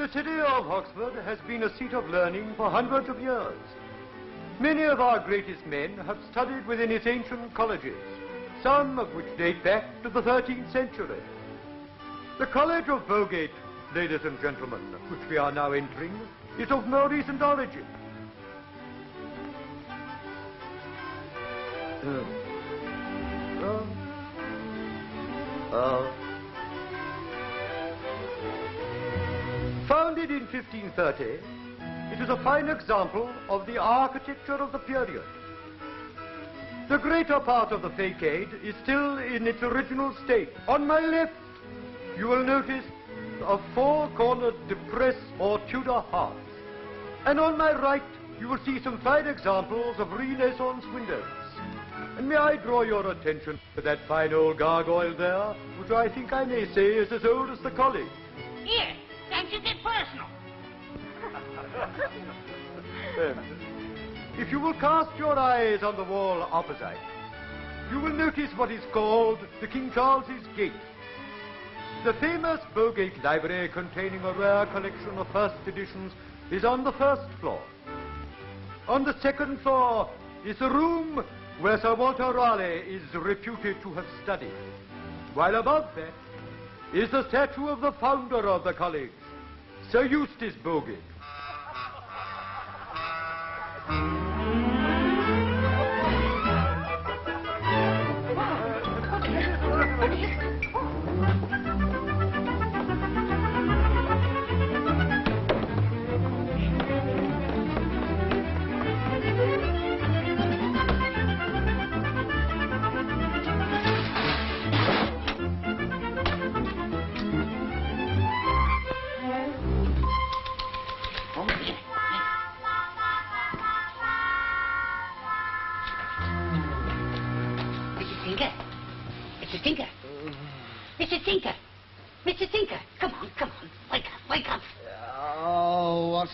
The city of Oxford has been a seat of learning for hundreds of years. Many of our greatest men have studied within its ancient colleges, some of which date back to the 13th century. The College of Bowgate, ladies and gentlemen, which we are now entering, is of more recent origin. Founded in 1530, it is a fine example of the architecture of the period. The greater part of the facade is still in its original state. On my left, you will notice a four-cornered depressed or Tudor hearth. And on my right, you will see some fine examples of Renaissance windows. And may I draw your attention to that fine old gargoyle there, which I think I may say is as old as the college. Here, don't you get personal. If you will cast your eyes on the wall opposite, you will notice what is called the King Charles's Gate. The famous Bowgate Library, containing a rare collection of first editions, is on the first floor. On the second floor is the room where Sir Walter Raleigh is reputed to have studied, while above that is the statue of the founder of the college, Sir Eustace Bowgate.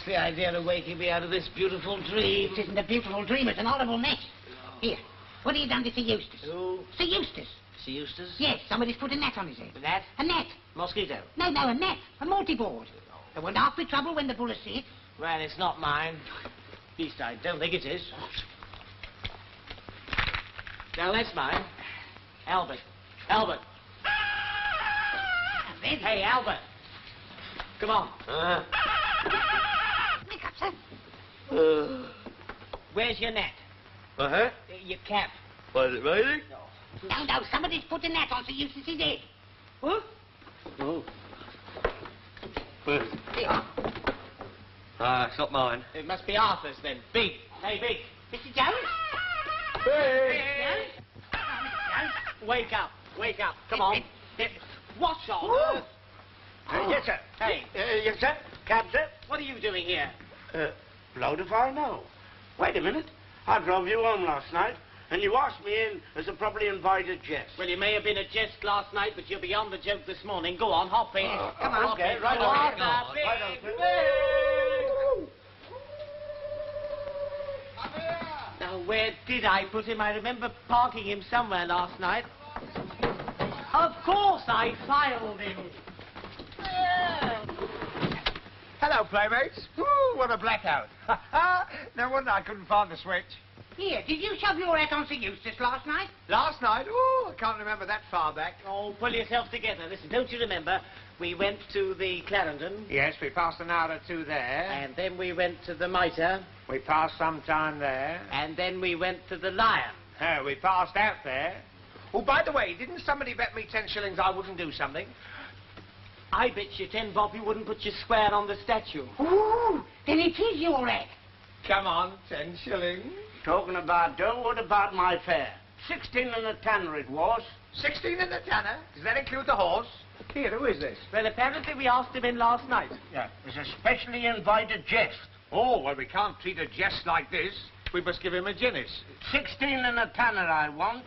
The idea of waking me out of this beautiful dream. It isn't a beautiful dream, it's an horrible net. Here, what have you done to Sir Eustace? Who? Sir Eustace. Sir Eustace? Yes, somebody's put a net on his head. A net? A net. Mosquito? No, a net. A multi-board. There won't half be trouble when the bullets see it. Well, it's not mine. At least I don't think it is. Now, that's mine. Albert. Albert. Hey, Albert. Come on. Make up, sir. Where's your net? Uh-huh. Your cap. Was it raining? No, somebody's put a net on Sir Eustace's head. What? Oh. Well, Here. it's not mine. It must be Arthur's then. Big. Hey, Big. Mr. Jones? Hey! Mr. Jones? Oh, Mr. Jones? Wake up. Wake up. Come on. What's on earth? Yes, sir. Hey. Yes, sir. Cab, sir. What are you doing here? Blowed if I know. Wait a minute. I drove you home last night, and you asked me in as a properly invited guest. Well, you may have been a jest last night, but you're beyond the joke this morning. Go on, hop in. Come on. Okay, right Come on. on, Big. Right on, sir. Now, where did I put him? I remember parking him somewhere last night. Of course I filed him. Hello, playmates. Ooh, what a blackout. No wonder I couldn't find the switch. Here, did you shove your hat on Sir Eustace last night? Last night? Ooh, I can't remember that far back. Oh, pull yourself together. Listen, don't you remember? We went to the Clarendon. Yes, we passed an hour or two there. And then we went to the Mitre. We passed some time there. And then we went to the Lion. We passed out there. Oh, by the way, didn't somebody bet me 10 shillings I wouldn't do something? I bet you 10 bob you wouldn't put your square on the statue. Ooh, then it is your hat. Come on, 10 shillings. Talking about dough, what about my fare? 16 and a tanner it was. 16 and a tanner. Does that include the horse? Here, who is this? Well, apparently we asked him in last night. Yeah, it was a specially invited guest. Oh, well, we can't treat a jest like this. We must give him a Guinness. 16 and a tanner I want.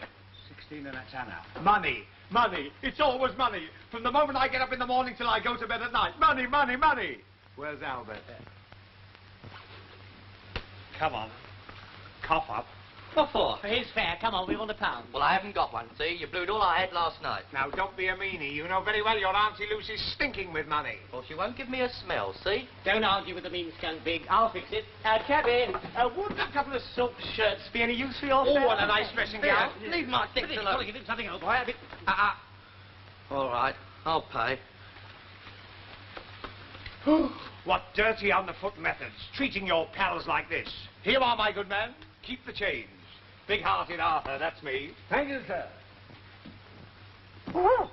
16 and a tanner. Money. Money. It's always money. From the moment I get up in the morning till I go to bed at night. Money, money, money. Where's Albert? Come on. Cough up. What for? For his fare. Come on, we want £1. Well, I haven't got one, see? You blew all I had last night. Now, don't be a meanie. You know very well your Auntie Lucy's stinking with money. Well, she won't give me a smell, see? Don't argue with the mean skunk, Big. I'll fix it. Cabin, wouldn't a couple of silk shirts be any use for your Oh, fare? and a nice dressing gown. Leave my things alone. Give him something, old boy. All right, I'll pay. What dirty on-the-foot methods, treating your pals like this. Here you are, my good man. Keep the change. Big-hearted Arthur, that's me. Thank you, sir. Oh,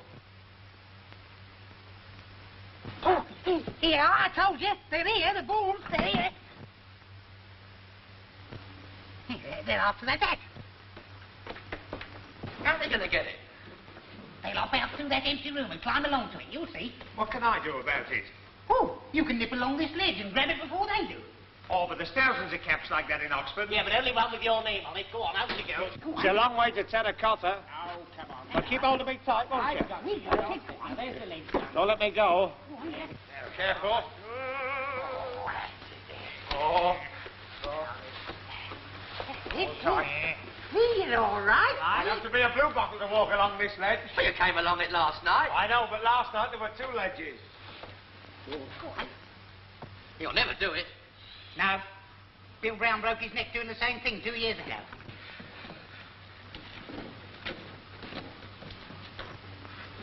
here, I told you. They're here, the balls, they're here. They're after that hat. How are they going to get it? They'll hop out through that empty room and climb along to it, you'll see. What can I do about it? Oh, you can nip along this ledge and grab it before they do. Oh, but there's thousands of caps like that in Oxford. Yeah, but only one with your name on it. Go on, out you go. It's a long way to terracotta. Oh, come on. But keep hold of me tight, won't you? There's the link. Don't let me go. Careful. Oh. You're all right. I'd have to be a blue bottle to walk along this ledge. Well, you came along it last night. I know, but last night there were 2 ledges. You'll never do it. No. Bill Brown broke his neck doing the same thing 2 years ago.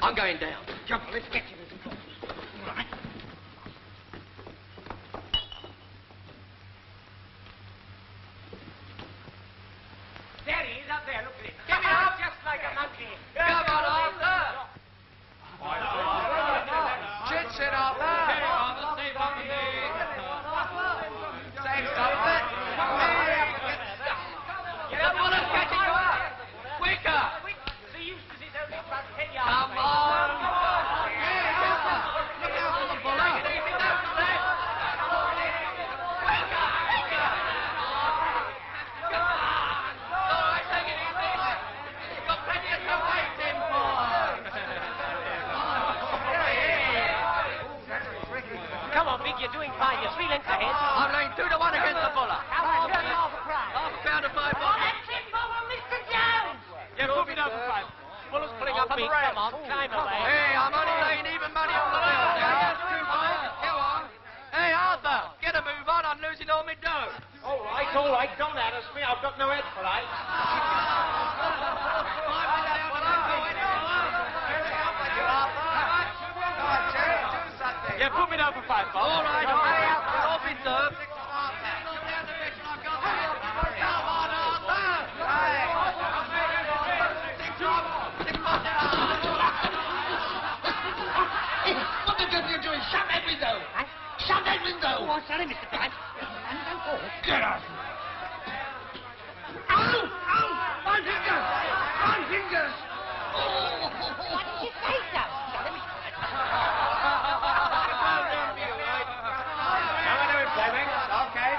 I'm going down. Jump on, let's get you, little boy. All right. There he is, up there. Look at him. Give me up. Just like a monkey. Come on, Arthur. Chit, Arthur. Here, Arthur, stay by me. Say something. Come on, I'm catching you up. Quicker. The Eustace is only about 10 yards Come away. on. Look out for the bullet. Easy down to that. Quicker. Come on. All right, take it easy. You've got plenty of time waiting for. Come on, Big, you're doing fine. You're 3 lengths ahead. I'm laying 2 to 1 against the buller. How much? Half a crown. Half a pound of 5 Oh, that's it, Mama, Mr. Jones! Yeah, put me down for 5. Buller's pulling up on the rail. Come on, climb away. Hey, I'm only laying even money on the bill. That's too much. Go on. Hey, Arthur, get a move on. I'm losing all my dough. All right. Don't ask me. I've got no head for that. Yeah, put me down for 5, Bob. All right, hurry up. You're all been served. What the devil are you doing? Shut that window! Shut that window! Oh, sorry, Mr. Price. Get out. Ow! Ow! My fingers! My fingers! Why did you say so? Sorry, Mr. Price. Now I know it's Fleming. Okay.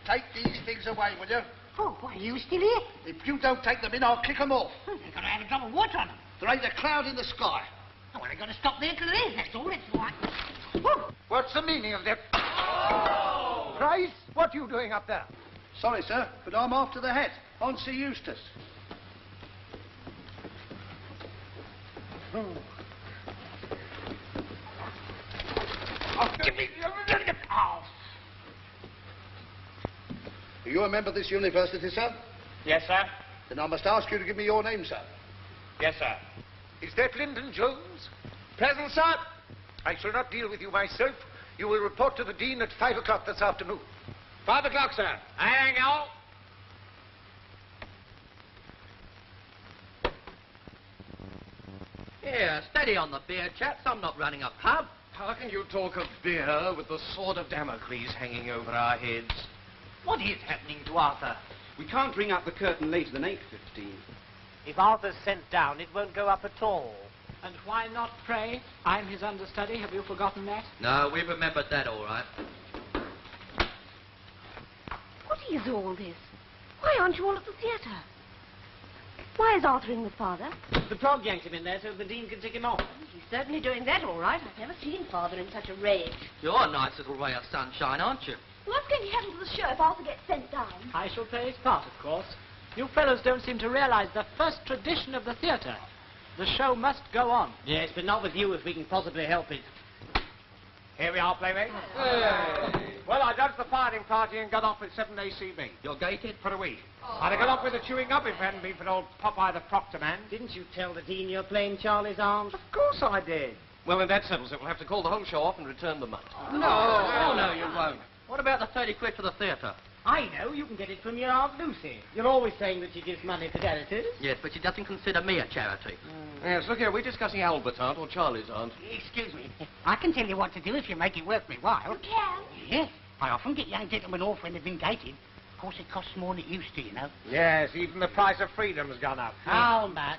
Take these things away, will you? Oh, why, are you still here? If you don't take them in, I'll kick them off. They're going to have a drop of water on them. There ain't a cloud in the sky. Oh, well, they've got to stop there till there is, that's all. That's all right. Woo! What's the meaning of that? Price, what are you doing up there? Sorry, sir, but I'm after the hat. On Sir Eustace. Oh, give me... Oh. Are you a member of this university, sir? Yes, sir. Then I must ask you to give me your name, sir. Yes, sir. Is that Linden-Jones? Present, sir. I shall not deal with you myself. You will report to the Dean at 5 o'clock this afternoon. 5 o'clock, sir. Hang on. Yeah, steady on the beer, chaps. I'm not running a pub. How can you talk of beer with the sword of Damocles hanging over our heads? What is happening to Arthur? We can't bring up the curtain later than 8:15. If Arthur's sent down, it won't go up at all. And why not, pray? I'm his understudy. Have you forgotten that? No, we've remembered that all right. What is all this? Why aren't you all at the theatre? Why is Arthur in with Father? The prog yanked him in there so the Dean can tick him off. He's certainly doing that all right. I've never seen Father in such a rage. You're a nice little ray of sunshine, aren't you? What's going to happen to the show if Arthur gets sent down? I shall play his part, of course. You fellows don't seem to realize the first tradition of the theatre. The show must go on. Yes, but not with you if we can possibly help it. Here we are, playmates. Hey. Well, I dodged the firing party and got off with 7 ACB. You're gated? For a week. I'd have got off with the chewing up if it hadn't been for old Popeye the Proctor man. Didn't you tell the Dean you're playing Charlie's arms? Of course I did. Well, then that settles it. We'll have to call the whole show off and return the money. No. Oh, no, you won't. What about the 30 quid for the theatre? I know, you can get it from your Aunt Lucy. You're always saying that she gives money to charities. Yes, but she doesn't consider me a charity. Yes, look here, are we discussing Albert's aunt or Charlie's aunt? Excuse me. I can tell you what to do if you make it worth me while. You can? Yes. I often get young gentlemen off when they've been gated. Of course, it costs more than it used to, you know. Yes, even the price of freedom's gone up. How much?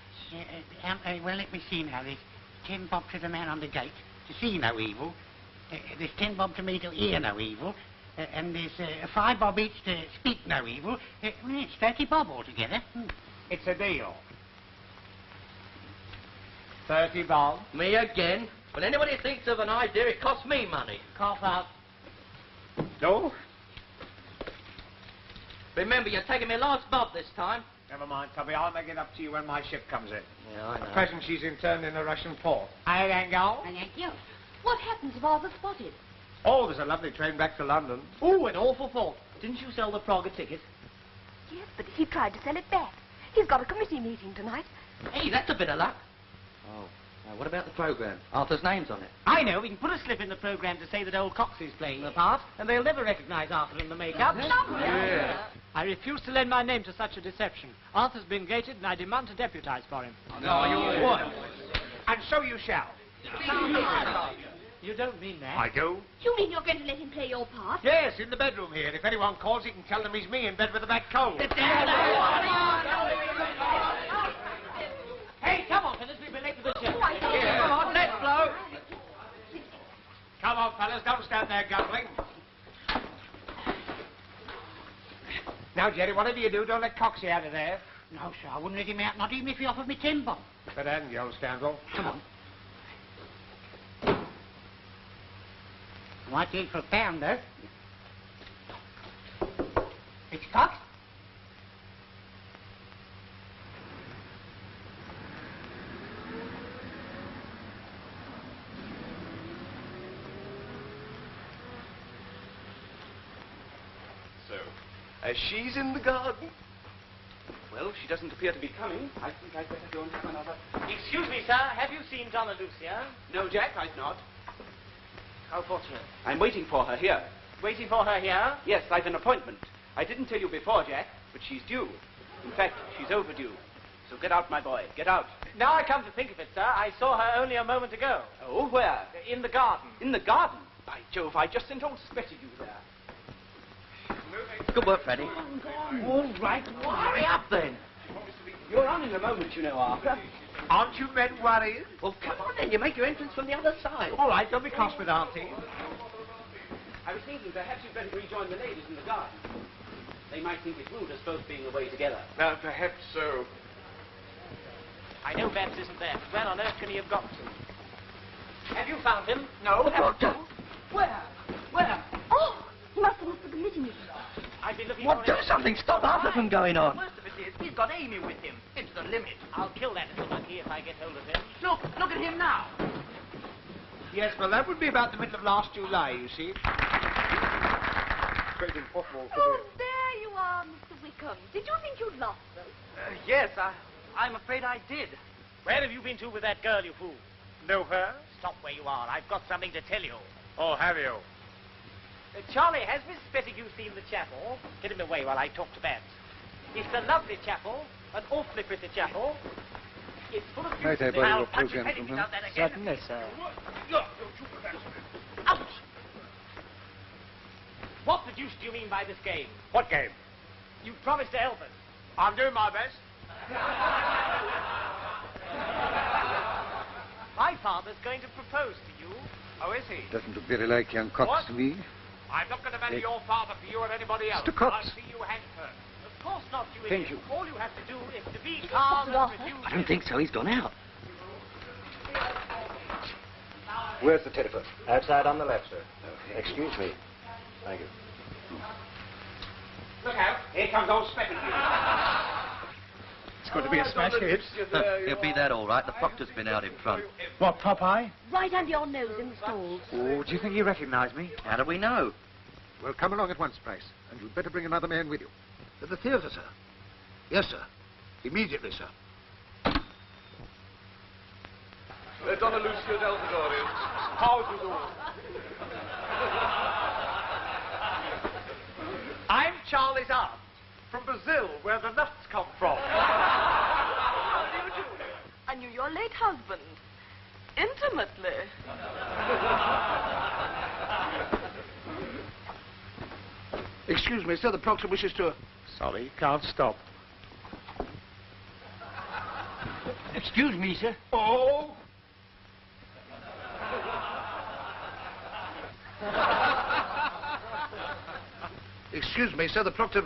Well, let me see now. There's 10 bob to the man on the gate to see no evil. There's 10 bob to me to hear no evil. And there's 5 bob each to speak no evil. Well, it's 30 bob altogether. It's a deal. 30 bob. Me again? When anybody thinks of an idea, it costs me money. Cough out. No? Remember, you're taking me last bob this time. Never mind, Tubby. I'll make it up to you when my ship comes in. Yeah, I know. At present, she's interned in a Russian port. I ain't go. Thank you. What happens if Arthur's spotted? Oh, there's a lovely train back to London. Oh, an awful fault. Didn't you sell the prog a ticket? Yes, but he tried to sell it back. He's got a committee meeting tonight. Hey, that's a bit of luck. Oh, now what about the programme? Arthur's name's on it. I know. We can put a slip in the programme to say that old Cox is playing the part, and they'll never recognise Arthur in the make-up. Yeah. I refuse to lend my name to such a deception. Arthur's been gated, and I demand to deputise for him. No, you won't. And so you shall. You don't mean that. I do. You mean you're going to let him play your part? Yes, in the bedroom here. If anyone calls, he can tell them he's me in bed with a bad cold. Hey, come on, fellas. We've been late for the show. Come on, let's blow. Come on, fellas. Don't stand there guzzling. Now, Jerry, whatever you do, don't let Coxie out of there. No, sir, I wouldn't let him out, not even if he offered me 10 bob. But then, you old scoundrel. Come on. Might do it for a pound, though. It's Cox. So, as she's in the garden... Well, she doesn't appear to be coming. I think I'd better go and have another... Excuse me, sir. Have you seen Donna Lucia? No, Jack, I've not. How fortunate. I'm waiting for her here. Waiting for her here? Yes, I've an appointment. I didn't tell you before, Jack, but she's due. In fact, she's overdue. So get out, my boy. Get out. Now I come to think of it, sir, I saw her only a moment ago. Oh, where? In the garden. In the garden? By Jove, I just sent old Spetty you there. Good work, Freddie. All right. Hurry up, then. You're on in a moment, you know, Arthur. Aren't you men worried? Well, come on, then. You make your entrance from the other side. All right, don't be cross with Auntie. I was thinking perhaps you'd better rejoin the ladies in the garden. They might think it rude us both being away together. Perhaps so. I know Babs isn't there. Where on earth can he have got to? Have you found him? No, Where? Where? Oh, he must have missed the committee meeting. I've been looking Well, for do him. something. Stop Arthur from going on. Worst of it is, he's got Amy with him. It's the limit. I'll kill that little monkey if I get hold of him. Look at him now. Yes, well, that would be about the middle of last July, you see. Quite impossible to Oh, there you are, Mr. Wickham. Did you think you'd lost them? Yes, I'm afraid I did. Where have you been to with that girl, you fool? know her? Stop where you are. I've got something to tell you. Oh, have you? Charlie, has Miss Pettigrew seen the chapel? Get him away while I talk to Babs. It's a lovely chapel, an awfully pretty chapel. It's full of Might I beautiful borrow things. a program from him? Certainly, sir. Ouch! What the deuce do you mean by this game? What game? You promised to help us. I'm doing my best. my father's going to propose to you. Oh, is he? Doesn't look very like young Cox What? to me. I'm not going to marry your father for you or anybody else. Mr. Cox. I'll see you hanged first. Of course not, you Thank idiot. you. All you have to do is to be calm and Arthur? refuse. I don't think so. He's gone out. Where's the telephone? Outside on the left, sir. Okay. Excuse me. Thank you. Look out. Here comes old Speckled. It's going to be a smash hit. He'll be that all right. The proctor's been out in front. What, Popeye? Right under your nose in the stalls. Oh, do you think he recognized me? How do we know? Well, come along at once, Price. And you'd better bring another man with you. At the theatre, sir. Yes, sir. Immediately, sir. Donna Lucia del Fedorian. How do you do? I'm Charley's aunt, from Brazil, where the nuts come from. How do you do? I knew your late husband. Intimately. Excuse me, sir. The proctor wishes to... Sorry, can't stop. Excuse me, sir. Oh! Excuse me, sir. The proctor...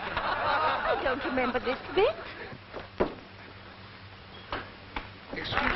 I don't remember this bit. Excuse me.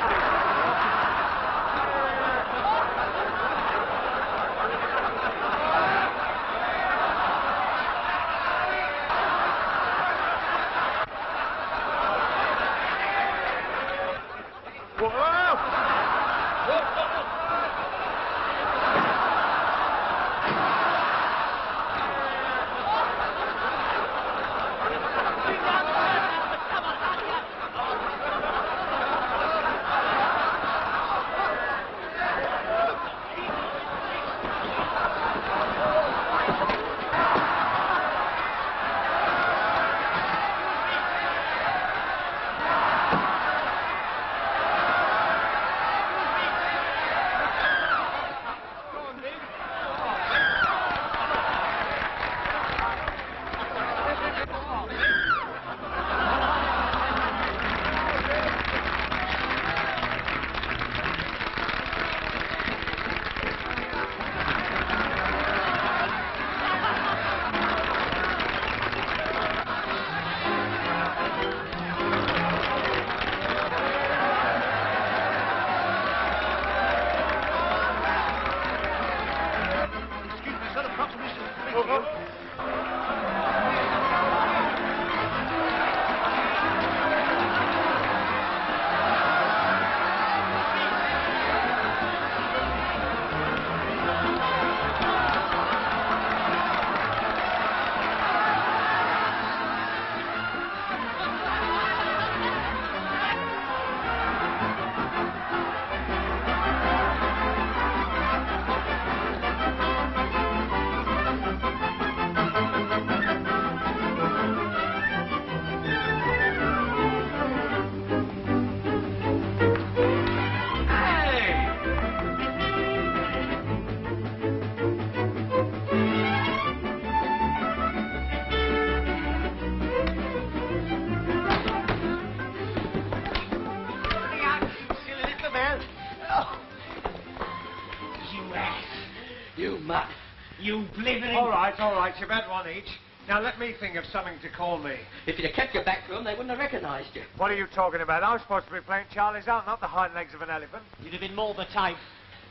You blithering... All right, you've had one each. Now let me think of something to call me. If you'd have kept your back to them, they wouldn't have recognised you. What are you talking about? I'm supposed to be playing Charley's aunt, not the hind legs of an elephant. You'd have been more the type.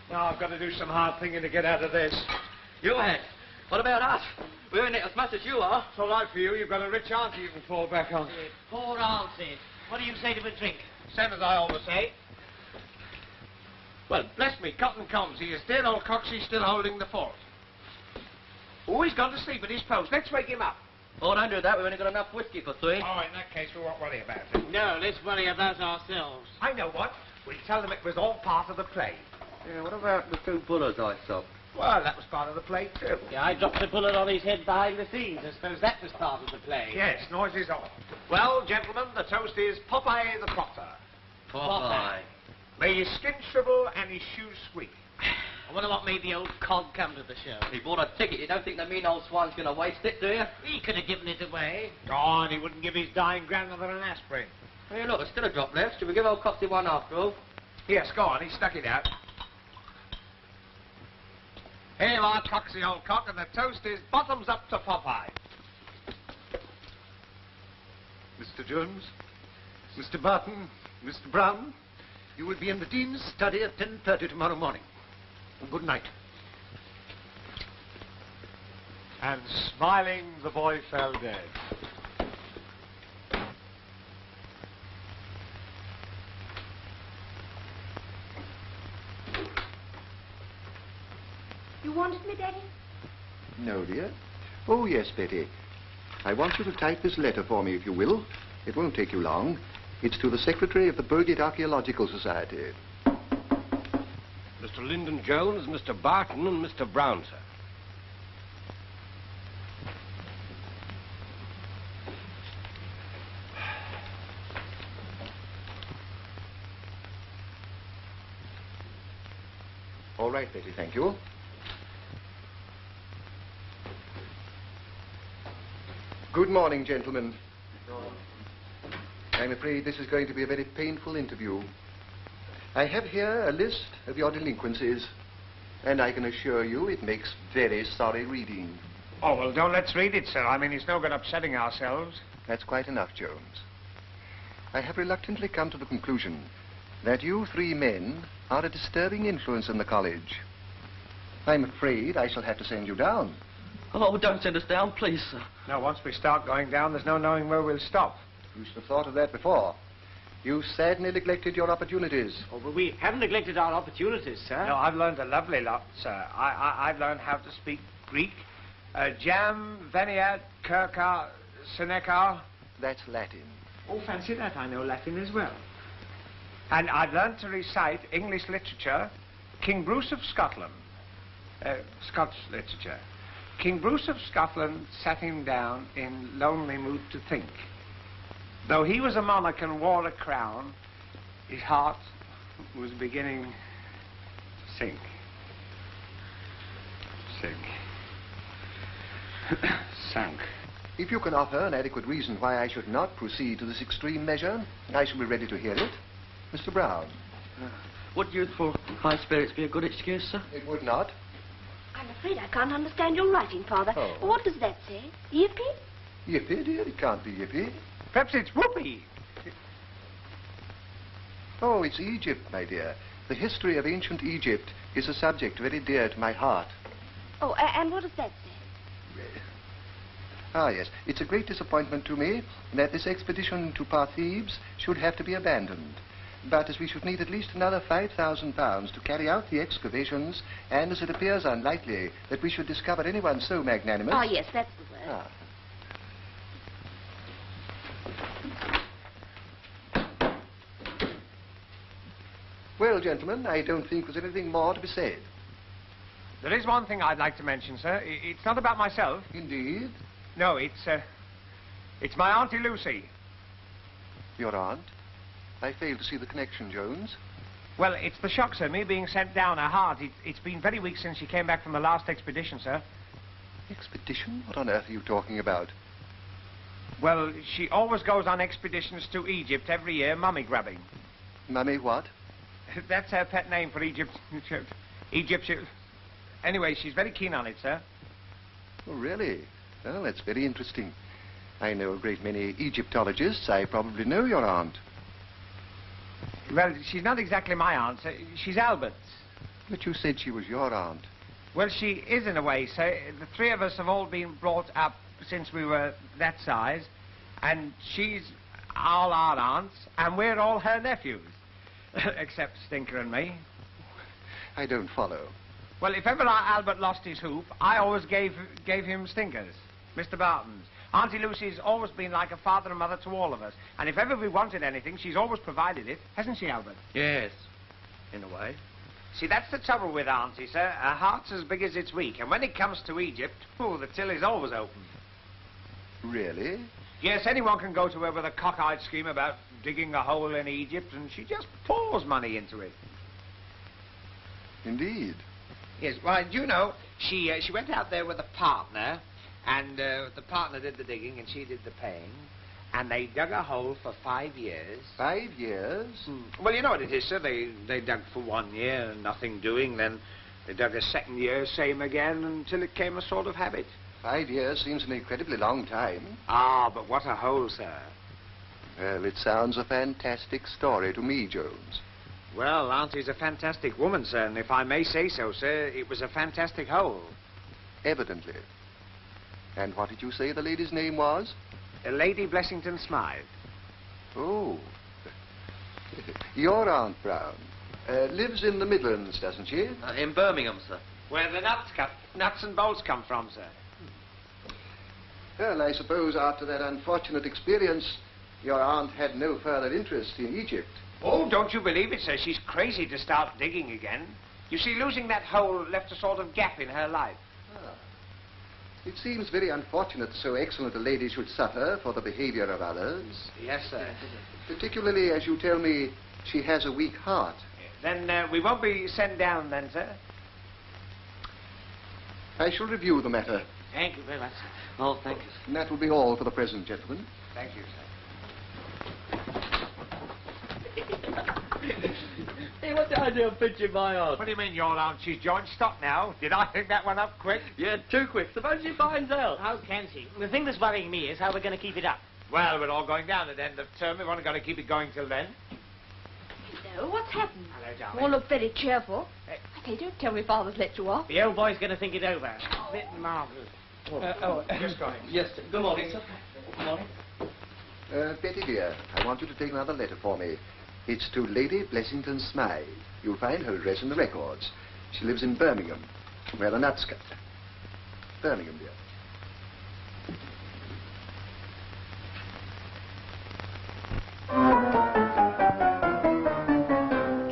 Now I've got to do some hard thinking to get out of this. You had. What about us? We're in it as much as you are. It's all right for you. You've got a rich auntie you can fall back on. Poor auntie. What do you say to a drink? Same as I always say. Well, bless me, Cotton comes. He is dead, old Coxey's still holding the fort. Oh, he's gone to sleep at his post. Let's wake him up. Oh, don't do that. We've only got enough whiskey for 3. Oh, in that case, we won't worry about it. No, let's worry about ourselves. I know what. We'll tell them it was all part of the play. Yeah, what about the 2 bullets I saw? Well, that was part of the play, too. Yeah, I dropped a bullet on his head behind the scenes. I suppose that was part of the play. Yes, noise is on. Well, gentlemen, the toast is Popeye the Proctor. Popeye. May his skin shrivel and his shoes squeak. I wonder what made the old cog come to the show. He bought a ticket. You don't think the mean old swine's going to waste it, do you? He could have given it away. Go on, he wouldn't give his dying grandmother an aspirin. Hey, look, there's still a drop left. Shall we give old Coxie one after all? Yes, go on, he stuck it out. Here you are, Coxie, old cock, and the toast is bottoms up to Popeye. Mr. Jones, Mr. Barton, Mr. Brown, you will be in the Dean's study at 10:30 tomorrow morning. Good night. And smiling, the boy fell dead. You wanted me, Daddy? No, dear. Oh, yes, Betty. I want you to type this letter for me, if you will. It won't take you long. It's to the Secretary of the Burgate Archaeological Society. Mr. Linden-Jones, Mr. Barton, and Mr. Brown, sir. All right, Betty, thank you. Good morning, gentlemen. I'm afraid this is going to be a very painful interview. I have here a list of your delinquencies, and I can assure you it makes very sorry reading. Oh, well, don't let's read it, sir. I mean, it's no good upsetting ourselves. That's quite enough, Jones. I have reluctantly come to the conclusion that you three men are a disturbing influence in the college. I'm afraid I shall have to send you down. Oh, don't send us down, please, sir. Now, once we start going down, there's no knowing where we'll stop. You should have thought of that before. You sadly neglected your opportunities. Oh, but we haven't neglected our opportunities, sir. No, I've learned a lovely lot, sir. I've learned how to speak Greek. Jam, Veniat, Kirkar, Seneca. That's Latin. Oh, fancy that. I know Latin as well. And I've learned to recite English literature, King Bruce of Scotland. Scots literature. King Bruce of Scotland sat him down in lonely mood to think. Though he was a monarch and wore a crown, his heart was beginning to sink. Sank. If you can offer an adequate reason why I should not proceed to this extreme measure, I shall be ready to hear it. Mr. Brown. Would youthful high spirits be a good excuse, sir? It would not. I'm afraid I can't understand your writing, Father. Oh. What does that say? Yippee? Yippee, dear? It can't be yippee. Perhaps it's whoopee. Oh, it's Egypt, my dear. The history of ancient Egypt is a subject very dear to my heart. Oh, and what does that say? Ah, yes. It's a great disappointment to me that this expedition to Thebes should have to be abandoned. But as we should need at least another £5,000 to carry out the excavations, and as it appears unlikely that we should discover anyone so magnanimous... Oh, yes, that's the word. Ah. Well, gentlemen, I don't think there's anything more to be said. There is one thing I'd like to mention, sir. It's not about myself. Indeed? No, it's my Auntie Lucy. Your aunt? I fail to see the connection, Jones. Well, it's the shock, sir, me being sent down her heart. It's been very weeks since she came back from the last expedition, sir. Expedition? What on earth are you talking about? Well, she always goes on expeditions to Egypt every year, mummy grabbing. Mummy what? That's her pet name for Egypt. Egypt. Anyway, she's very keen on it, sir. Oh, really? Well, that's very interesting. I know a great many Egyptologists. I probably know your aunt. Well, she's not exactly my aunt, sir. She's Albert's. But you said she was your aunt. Well, she is in a way, sir. The three of us have all been brought up since we were that size, and she's all our aunts, and we're all her nephews. Except Stinker and me. I don't follow. Well, if ever Albert lost his hoop, I always gave him Stinkers, Mr. Barton's. Auntie Lucy's always been like a father and mother to all of us. And if ever we wanted anything, she's always provided it. Hasn't she, Albert? Yes, in a way. See, that's the trouble with Auntie, sir. Her heart's as big as it's weak. And when it comes to Egypt, oh, the till is always open. Really? Yes, anyone can go to her with a cockeyed scheme about digging a hole in Egypt, and she just pours money into it. Indeed. Yes, well, do you know, she went out there with a partner, and the partner did the digging and she did the paying, and they dug a hole for 5 years. 5 years? Well, you know what it is, sir. They dug for 1 year and nothing doing, then they dug a second year, same again, until it came a sort of habit. 5 years seems an incredibly long time. Ah, but what a hole, sir. Well, it sounds a fantastic story to me, Jones. Well, Auntie's a fantastic woman, sir, and if I may say so, sir, it was a fantastic hole. Evidently. And what did you say the lady's name was? Lady Blessington Smythe. Oh. Your Aunt Brown lives in the Midlands, doesn't she? In Birmingham, sir. Where the nuts and bolts come from, sir. Well, I suppose after that unfortunate experience, your aunt had no further interest in Egypt. Oh, don't you believe it, sir? She's crazy to start digging again. You see, losing that hole left a sort of gap in her life. Ah. It seems very unfortunate so excellent a lady should suffer for the behavior of others. Yes, sir. Particularly as you tell me she has a weak heart. Then we won't be sent down then, sir? I shall review the matter. Thank you very much, sir. Oh, thank you, sir. And that will be all for the present, gentlemen. Thank you, sir. Hey, what's the idea of pinching my aunt? What do you mean, your aunt? She's joined stock now. Did I think that one up quick? Yeah, too quick. Suppose she finds out. How can she? The thing that's worrying me is how we're going to keep it up. Well, we're all going down at the end of term. We've only got to keep it going till then. Hello, what's happened? Hello, You darling. all look very cheerful. I say, don't tell me Father's let you off. The old boy's going to think it over. Bit marvellous. Just going. Yes, sir. Good morning, sir. Good morning. Betty, dear, I want you to take another letter for me. It's to Lady Blessington Smythe. You'll find her address in the records. She lives in Birmingham, where the nuts cut. Birmingham, dear.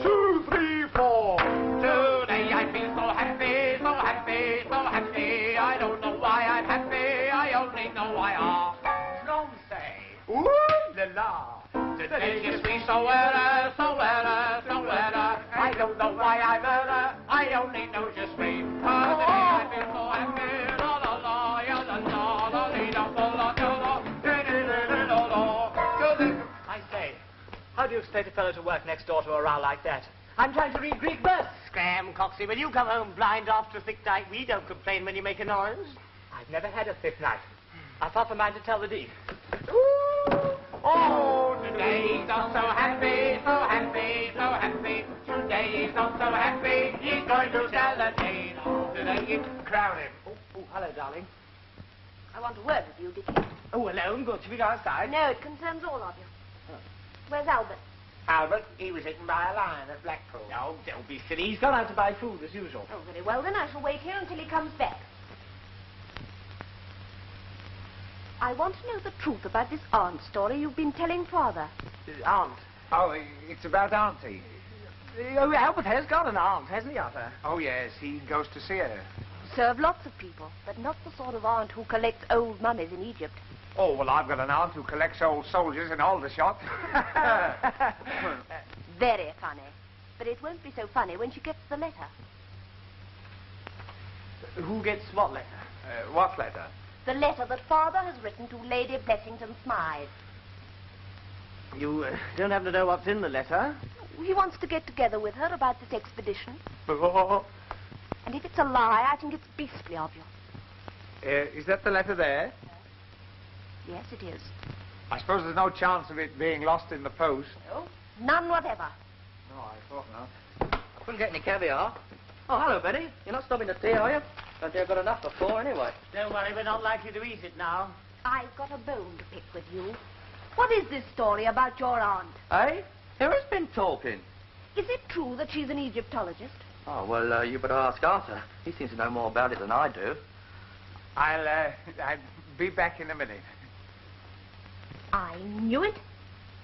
2, 3, 4. Today I feel so happy, so happy, so happy. I don't know why I'm happy, I only know why Some say, ooh la la. Today gives me so weather, so weather, so weather. I don't know why I'm weather, I only know just me. Today I feel so happy, la la la, ya la la, la la la la la la. I say, how do you expect a fellow to work next door to a row like that? I'm trying to read Greek verse. Scram, Coxie, will you come home blind after a thick night? We don't complain when you make a noise. I've never had a thick night. I thought for mine to tell the dean. Oh, today he's not so happy, so happy, so happy. Today he's not so happy, he's going to tell the dean. Oh, today you crown him. Oh, hello, darling. I want a word with you, Dickie. Oh, alone? Good. Shall we go outside? No, it concerns all of you. Where's Albert? Albert, he was hit by a lion at Blackpool. No, don't be silly. He's gone out to buy food as usual. Oh, very well, then I shall wait here until he comes back. I want to know the truth about this aunt story you've been telling Father. Aunt? Oh, it's about Auntie. Oh, Albert has got an aunt, hasn't he, Arthur? Oh, yes, he goes to see her. Serve lots of people, but not the sort of aunt who collects old mummies in Egypt. Oh, well, I've got an aunt who collects old soldiers in Aldershot. Very funny. But it won't be so funny when she gets the letter. Who gets what letter? What letter? The letter that Father has written to Lady Blessington Smythe. You don't happen to know what's in the letter? He wants to get together with her about this expedition. And if it's a lie, I think it's beastly of you. Is that the letter there? Yes, it is. I suppose there's no chance of it being lost in the post. No, none whatever. No, I thought not. I couldn't get any caviar. Oh, hello, Betty. You're not stopping to tea, are you? Don't think I've got enough for 4 anyway. Don't worry, we're not likely to eat it now. I've got a bone to pick with you. What is this story about your aunt? Eh? Who has been talking? Is it true that she's an Egyptologist? Oh, well, you better ask Arthur. He seems to know more about it than I do. I'll be back in a minute. I knew it.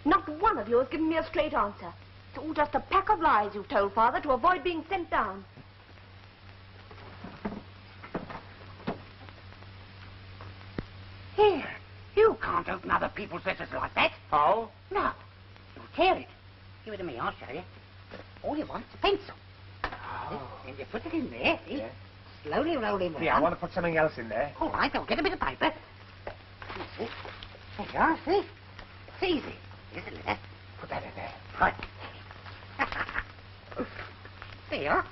Not one of you has given me a straight answer. It's all just a pack of lies you've told Father to avoid being sent down. Here, you can't open other people's letters like that. Oh? No, you'll tear it. Give it to me, I'll show you. All you want's a pencil. And you put it in there, see? Yeah. Slowly roll him around. Yeah, I want to put something else in there. All right, I'll get a bit of paper. See? There you are, see? It's easy. Here's a letter. Put that in there. Right. There you are.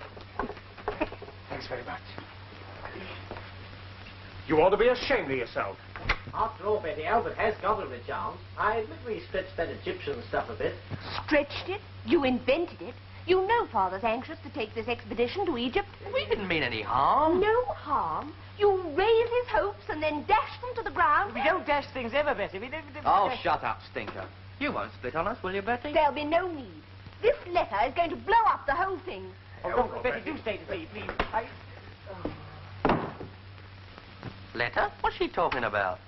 Thanks very much. You ought to be ashamed of yourself. After all, Betty, Albert has got a chance. I admit we stretched that Egyptian stuff a bit. Stretched it? You invented it? You know Father's anxious to take this expedition to Egypt. We didn't mean any harm. No harm. You raise his hopes and then dash them to the ground. We don't dash things ever, Betty. We don't... Oh, shut up, Stinker. You won't split on us, will you, Betty? There'll be no need. This letter is going to blow up the whole thing. Oh, Betty, do stay to me, please. Letter? What's she talking about?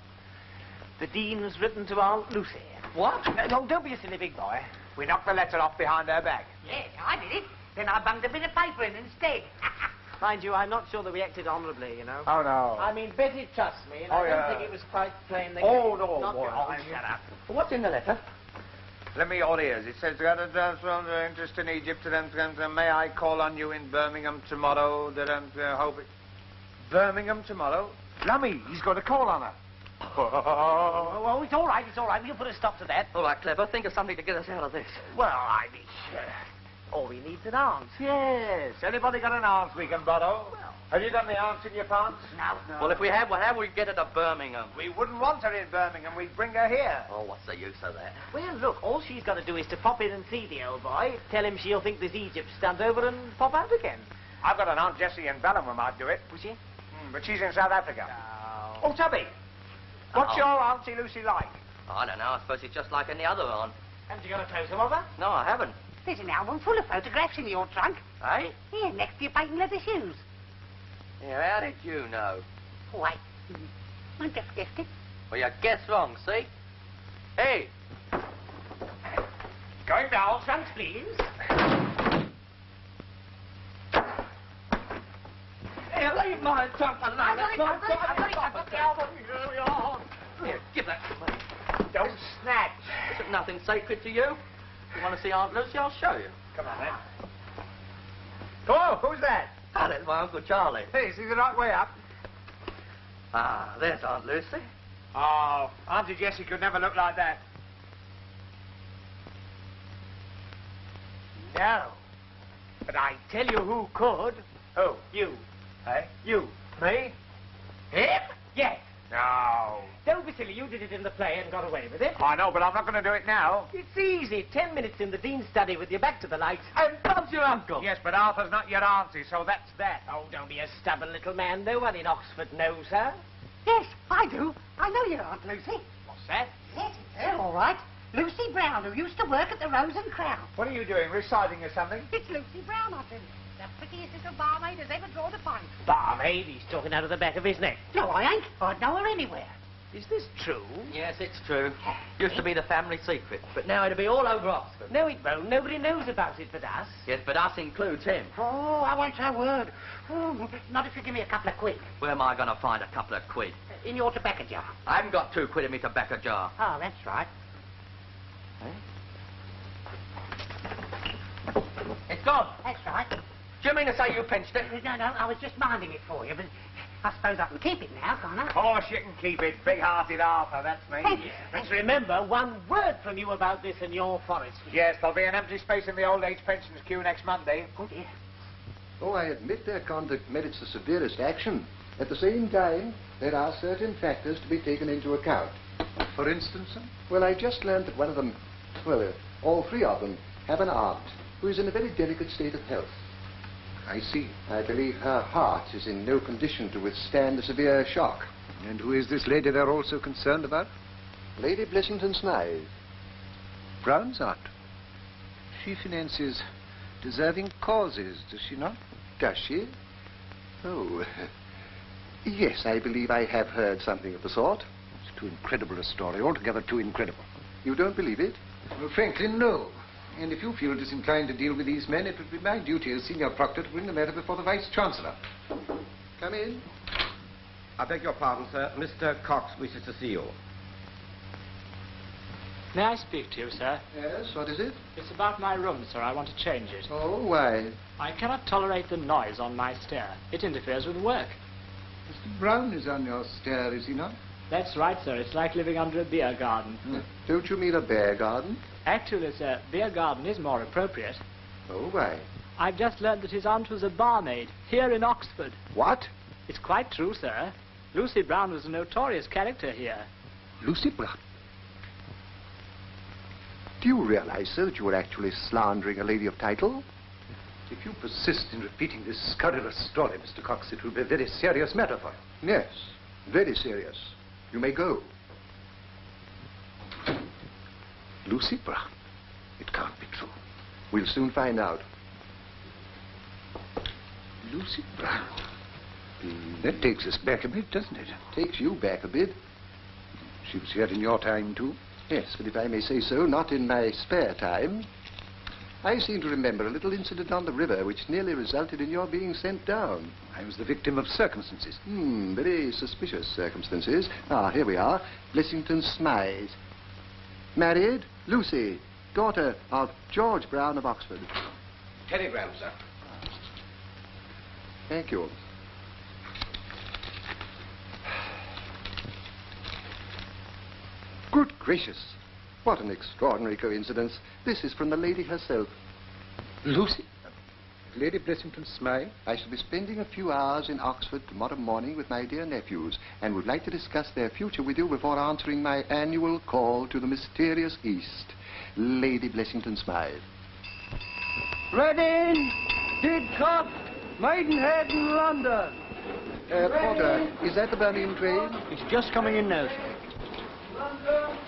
The Dean's written to Aunt Lucy. What? No, don't be a silly big boy. We knocked the letter off behind her back. Yes, I did it. Then I bunged a bit of paper in instead. Mind you, I'm not sure that we acted honourably, you know. Oh, no. I mean, Betty trusts me, and I don't think it was quite plain. Oh, no, boy. Shut up. What's in the letter? Let me all ears. It says, interest in Egypt, may I call on you in Birmingham tomorrow? Hope it... Birmingham tomorrow? Lummy, he's going to call on her. Oh, it's all right, We'll put a stop to that. All right, Clever, think of something to get us out of this. Well, I mean, all we need's an aunt. Yes. Anybody got an aunt we can borrow? Well, have you got any aunts in your pants? No. Well, if we have, we'd get her to Birmingham. We wouldn't want her in Birmingham. We'd bring her here. Oh, what's the use of that? Well, look, all she's got to do is to pop in and see the old boy, tell him she'll think this Egypt stunt over and pop out again. I've got an Aunt Jessie in Balham who might do it. Was she? But she's in South Africa. Oh. Oh, Tubby. What's your Auntie Lucy like? I don't know. I suppose it's just like any other aunt. Haven't you got a close-up of her? No, I haven't. There's an album full of photographs in your trunk. Eh? Here, next to your patent leather shoes. Yeah, how did you know? Why, I just guessed it. Well, you guessed wrong, see? Hey! Going down, trunks, please. Hey, leave my trunk alone. I've got the album. Here, give that to me. Don't snatch. Isn't nothing sacred to you? You want to see Aunt Lucy? I'll show you. Come on, then. Oh, who's that? Ah, that's my Uncle Charlie. Hey, is he the right way up? Ah, there's Aunt Lucy. Oh, Auntie Jessie could never look like that. No. But I tell you who could. Who? You. Hey? You. Me? Him? Yes. No. Don't be silly. You did it in the play and got away with it. I know, but I'm not going to do it now. It's easy. 10 minutes in the Dean's study with your back to the light. And Bob's your uncle. Yes, but Arthur's not your auntie, so that's that. Oh, don't be a stubborn little man. No one in Oxford knows her. Yes, I do. I know your Aunt Lucy. What's that? Yes, it's her, all right. Lucy Brown, who used to work at the Rose and Crown. What are you doing, reciting or something? It's Lucy Brown, I tell you. The prettiest little barmaid has ever drawn a pint. Barmaid? He's talking out of the back of his neck. No, I ain't. I'd know her anywhere. Is this true? Yes, it's true. Used to be the family secret, but now it'll be all over Oxford. No, it won't. Nobody knows about it but us. Yes, but us includes him. Oh, I won't say a word. Oh, not if you give me a couple of quid. Where am I going to find a couple of quid? In your tobacco jar. I haven't got 2 quid in my tobacco jar. Oh, that's right. It's gone. That's right. Do you mean to say you pinched it? No, I was just minding it for you, but I suppose I can keep it now, can't I? Of course you can keep it. Big-hearted Arthur, that's me. Let's remember, one word from you about this and you're forest. Yes, there'll be an empty space in the old age pensions queue next Monday. Oh, dear. Oh, I admit their conduct merits the severest action. At the same time, there are certain factors to be taken into account. For instance, sir? Well, I just learned that one of them, all 3 of them, have an aunt who is in a very delicate state of health. I see. I believe her heart is in no condition to withstand a severe shock. And who is this lady they're also concerned about? Lady Blessington Smythe. Brown's aunt. She finances deserving causes, does she not? Does she? Oh, yes, I believe I have heard something of the sort. It's too incredible a story, altogether too incredible. You don't believe it? Well, frankly, no. And if you feel disinclined to deal with these men, it would be my duty as senior proctor to bring the matter before the Vice-Chancellor. Come in. I beg your pardon, sir. Mr. Cox wishes to see you. May I speak to you, sir? Yes, what is it? It's about my room, sir. I want to change it. Oh, why? I cannot tolerate the noise on my stair. It interferes with work. Mr. Brown is on your stair, is he not? That's right, sir. It's like living under a beer garden. Don't you mean a bear garden? Actually, sir, beer garden is more appropriate. Oh, why? I've just learned that his aunt was a barmaid here in Oxford. What? It's quite true, sir. Lucy Brown was a notorious character here. Lucy Brown? Do you realize, sir, that you are actually slandering a lady of title? If you persist in repeating this scurrilous story, Mr. Cox, it will be a very serious matter for you. Yes, very serious. You may go. Lucy Brown? It can't be true. We'll soon find out. Lucy Brown? That takes us back a bit, doesn't it? Takes you back a bit. She was here in your time, too? Yes, but if I may say so, not in my spare time. I seem to remember a little incident on the river which nearly resulted in your being sent down. I was the victim of circumstances. Very suspicious circumstances. Ah, here we are. Blessington Smythe. Married, Lucy, daughter of George Brown of Oxford. Telegram, sir. Thank you. Good gracious. What an extraordinary coincidence. This is from the lady herself. Lucy? Lady Blessington Smythe? I shall be spending a few hours in Oxford tomorrow morning with my dear nephews and would like to discuss their future with you before answering my annual call to the mysterious East. Lady Blessington Smythe. Reading, Didcot, Maidenhead and London. Porter, is that the Birmingham train? It's just coming in now, sir. London,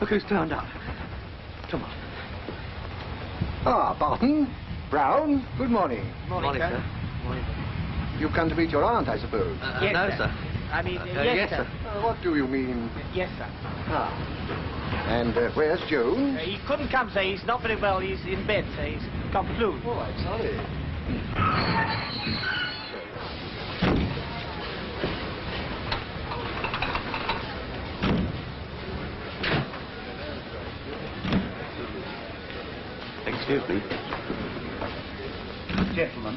Look who's turned up. Come on. Ah, Barton, Brown, good morning. Morning, sir. Morning. You've come to meet your aunt, I suppose. Yes, no, sir. I mean, yes, sir. What do you mean? Yes, sir. Ah. And where's Jones? He couldn't come, sir. He's not very well. He's in bed, sir. He's got flu. Oh, I'm sorry. Excuse me. Gentlemen.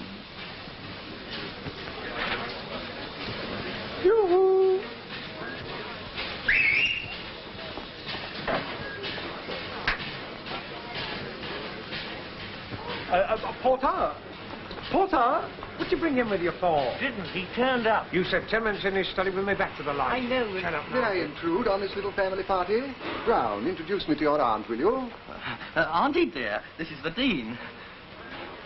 Yoo-hoo! Porter! Porter! What'd you bring him with you for? Didn't he? Turned up. You said 10 minutes in his study with me back to the light. I know. Turn up May now. I intrude on this little family party? Brown, introduce me to your aunt, will you? Auntie dear, this is the Dean.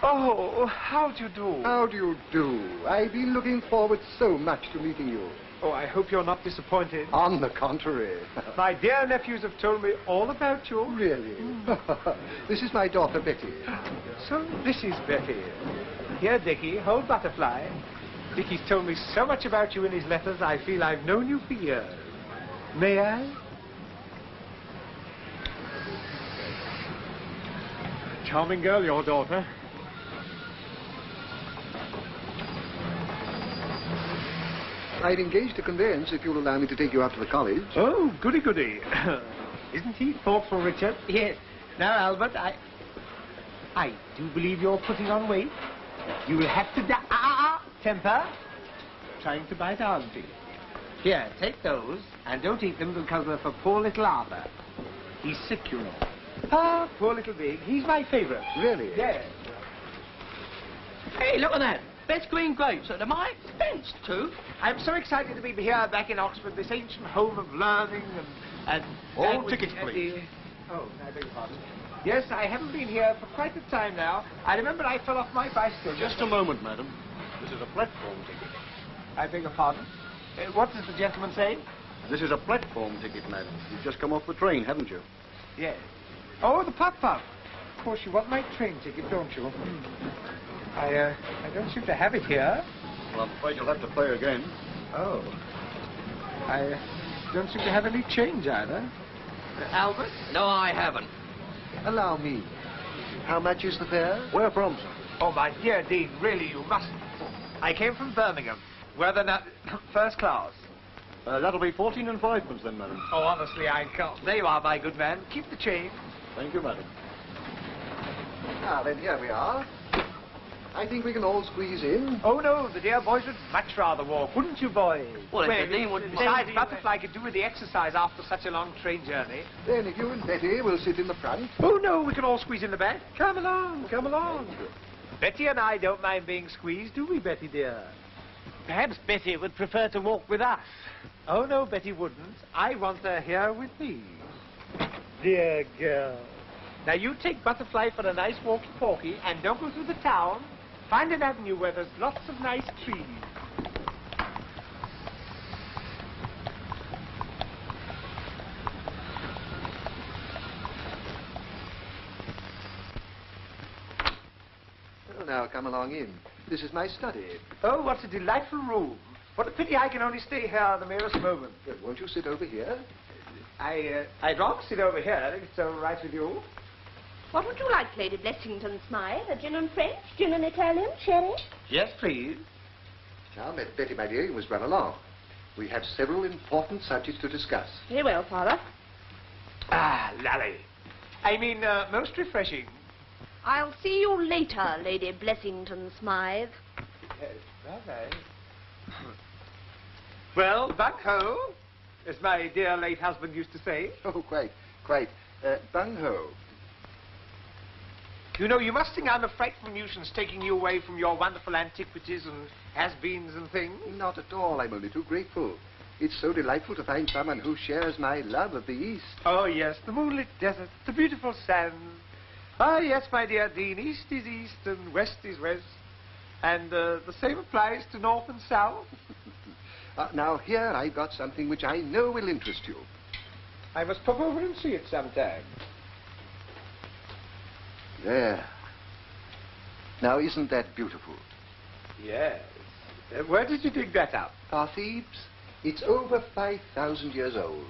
Oh, how do you do? How do you do? I've been looking forward so much to meeting you. Oh, I hope you're not disappointed. On the contrary. My dear nephews have told me all about you. Really? This is my daughter, Betty. So, this is Betty. Here, Dickie, hold Butterfly. Dickie's told me so much about you in his letters, I feel I've known you for years. May I? Charming girl, your daughter. I've engaged a conveyance if you'll allow me to take you out to the college. Oh, goody, goody. Isn't he thoughtful, Richard? Yes. Now, Albert, I do believe you're putting on weight. You will have to temper. Trying to bite Auntie. Here, take those, and don't eat them because they're for poor little Arthur. He's sick, you know. Ah, poor little Big. He's my favourite. Really? Yes. Hey, look at that. Best green grapes at my expense, too. I'm so excited to be here back in Oxford, this ancient home of learning and All tickets, please. Oh, I beg your pardon. Yes, I haven't been here for quite a time now. I remember I fell off my bicycle. Just a moment, madam. This is a platform ticket. I beg your pardon. What does the gentleman say? This is a platform ticket, madam. You've just come off the train, haven't you? Yes. Oh, the puff-puff. Of course, you want my train ticket, don't you? I don't seem to have it here. Well, I'm afraid you'll have to pay again. Oh. I don't seem to have any change either. Albert? No, I haven't. Allow me. How much is the fare? Where from, sir? Oh, my dear Dean, really, you mustn't. I came from Birmingham. Whether not first class. That'll be 14 and 5pence then, madam. Oh, honestly, I can't. There you are, my good man. Keep the change. Thank you, madam. Ah, then here we are. I think we can all squeeze in. Oh, no, the dear boys would much rather walk, wouldn't you, boys? Well, if the Dean wouldn't... Besides, Butterfly could do with the exercise after such a long train journey. Then if you and Betty will sit in the front. Oh, no, we can all squeeze in the back. Come along, come along. Betty and I don't mind being squeezed, do we, Betty, dear? Perhaps Betty would prefer to walk with us. Oh, no, Betty wouldn't. I want her here with me. Dear girl. Now, you take Butterfly for a nice walkie-talkie and don't go through the town. Find an avenue where there's lots of nice trees. Well, now, come along in. This is my study. Oh, what a delightful room. What a pity I can only stay here the merest moment. Well, won't you sit over here? I'd rather sit over here, if it's all right with you. What would you like, Lady Blessington Smythe? A gin and French, gin and Italian, sherry? Yes, please. Now, Betty, my dear, you must run along. We have several important subjects to discuss. Very well, Father. Ah, lally. I mean, most refreshing. I'll see you later, Lady Blessington Smythe. Okay. Well, bung-ho, as my dear late husband used to say. Oh, quite. Bung-ho. You know, you must think I'm a frightful nuisance taking you away from your wonderful antiquities and has-beens and things. Not at all. I'm only too grateful. It's so delightful to find someone who shares my love of the East. Oh, yes, the moonlit desert, the beautiful sands. Ah, yes, my dear Dean, East is East and West is West. And the same applies to North and South. Now, here I got something which I know will interest you. I must pop over and see it sometime. There. Now, isn't that beautiful? Yes. Where did you dig that up? Thebes. It's over 5,000 years old.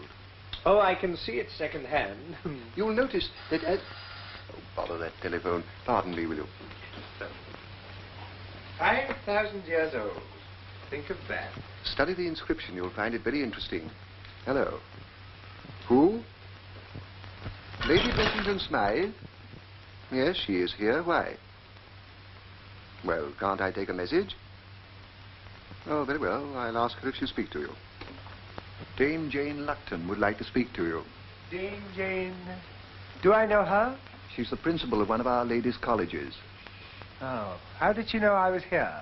Oh, I can see it second-hand. You'll notice that as... Oh, bother that telephone. Pardon me, will you? 5,000 years old. Think of that. Study the inscription. You'll find it very interesting. Hello. Who? Lady Blessington Smythe? Yes, she is here. Why? Well, can't I take a message? Oh, very well. I'll ask her if she'll speak to you. Dame Jane Lupton would like to speak to you. Dame Jane... Do I know her? She's the principal of one of our ladies' colleges. Oh, how did she know I was here?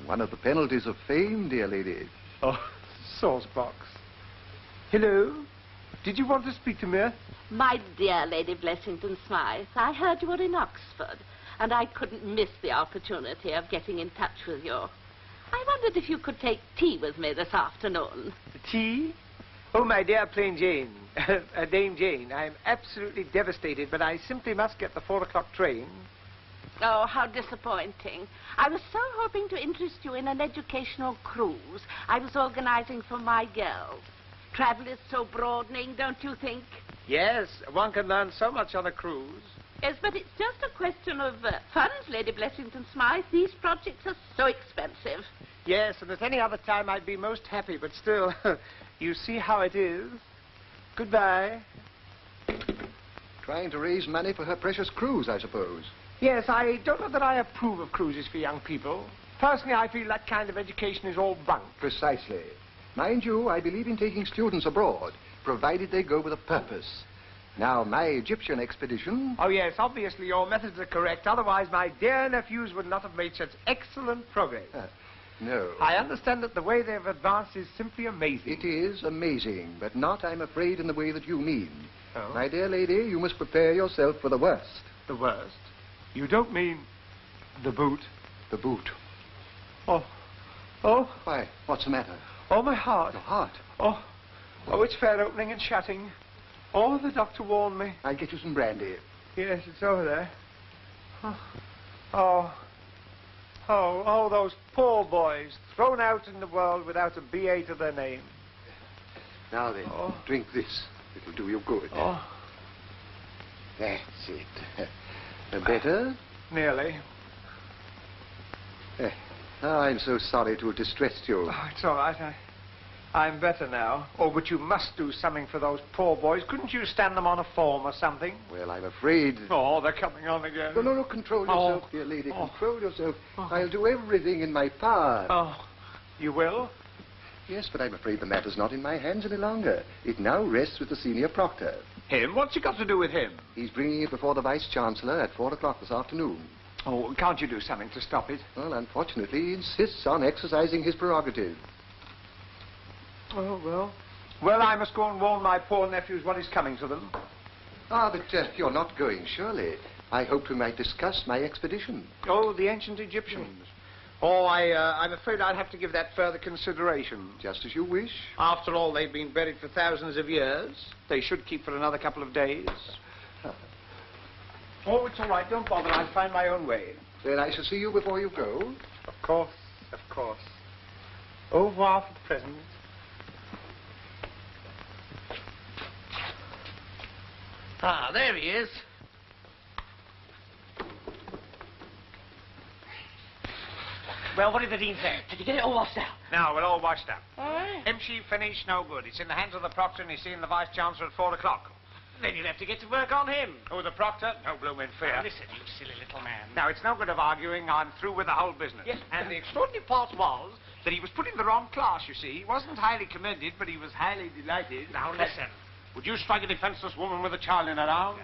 One of the penalties of fame, dear lady. Oh, saucebox. Hello? Did you want to speak to me? My dear Lady Blessington Smythe, I heard you were in Oxford, and I couldn't miss the opportunity of getting in touch with you. I wondered if you could take tea with me this afternoon. Tea? Oh, my dear plain Jane, Dame Jane, I'm absolutely devastated, but I simply must get the 4 o'clock train. Oh, how disappointing. I was so hoping to interest you in an educational cruise I was organizing for my girls. Travel is so broadening, don't you think? Yes, one can learn so much on a cruise. Yes, but it's just a question of funds, Lady Blessington Smythe. These projects are so expensive. Yes, and at any other time I'd be most happy, but still, you see how it is. Goodbye. Trying to raise money for her precious cruise, I suppose. Yes, I don't know that I approve of cruises for young people. Personally, I feel that kind of education is all bunk. Precisely. Mind you, I believe in taking students abroad, provided they go with a purpose. Now, my Egyptian expedition... Oh, yes, obviously your methods are correct. Otherwise, my dear nephews would not have made such excellent progress. No. I understand that the way they've advanced is simply amazing. It is amazing, but not, I'm afraid, in the way that you mean. Oh? My dear lady, you must prepare yourself for the worst. The worst? You don't mean the boot? The boot. Oh. Oh. Why, what's the matter? Oh, my heart. Your heart? Oh. Oh, it's fair opening and shutting. Oh, the doctor warned me. I'll get you some brandy. Yes, it's over there. Oh, those poor boys, thrown out in the world without a B.A. to their name. Now then, drink this. It'll do you good. Oh. That's it. Better? Nearly. I'm so sorry to have distressed you. Oh, it's all right. I'm better now. Oh, but you must do something for those poor boys. Couldn't you stand them on a form or something? Well, I'm afraid... Oh, they're coming on again. No, control yourself, dear lady. Control yourself. I'll do everything in my power. Oh, you will? Yes, but I'm afraid the matter's not in my hands any longer. It now rests with the senior proctor. Him? What's he got to do with him? He's bringing it before the Vice-Chancellor at 4 o'clock this afternoon. Oh, can't you do something to stop it? Well, unfortunately, he insists on exercising his prerogative. Oh, well. Well, I must go and warn my poor nephews what is coming to them. Ah, but you're not going, surely. I hoped we might discuss my expedition. Oh, the ancient Egyptians. Oh, I'm afraid I'd have to give that further consideration. Just as you wish. After all, they've been buried for thousands of years. They should keep for another couple of days. Oh, it's all right. Don't bother. I'll find my own way. Then I shall see you before you go. Of course, of course. Au revoir for the present. Ah, there he is. Well, what did the Dean say? Did you get it all washed out? No, we're all washed up. Aye. Empty, finished, no good. It's in the hands of the proctor and he's seeing the Vice-Chancellor at 4 o'clock. Then you'll have to get to work on him. Oh, the proctor? No blooming fear. Now, listen, you silly little man. Now, it's no good of arguing. I'm through with the whole business. Yes. And the extraordinary part was that he was put in the wrong class, you see. He wasn't highly commended, but he was highly delighted. Now, listen. Would you strike a defenseless woman with a child in her arms?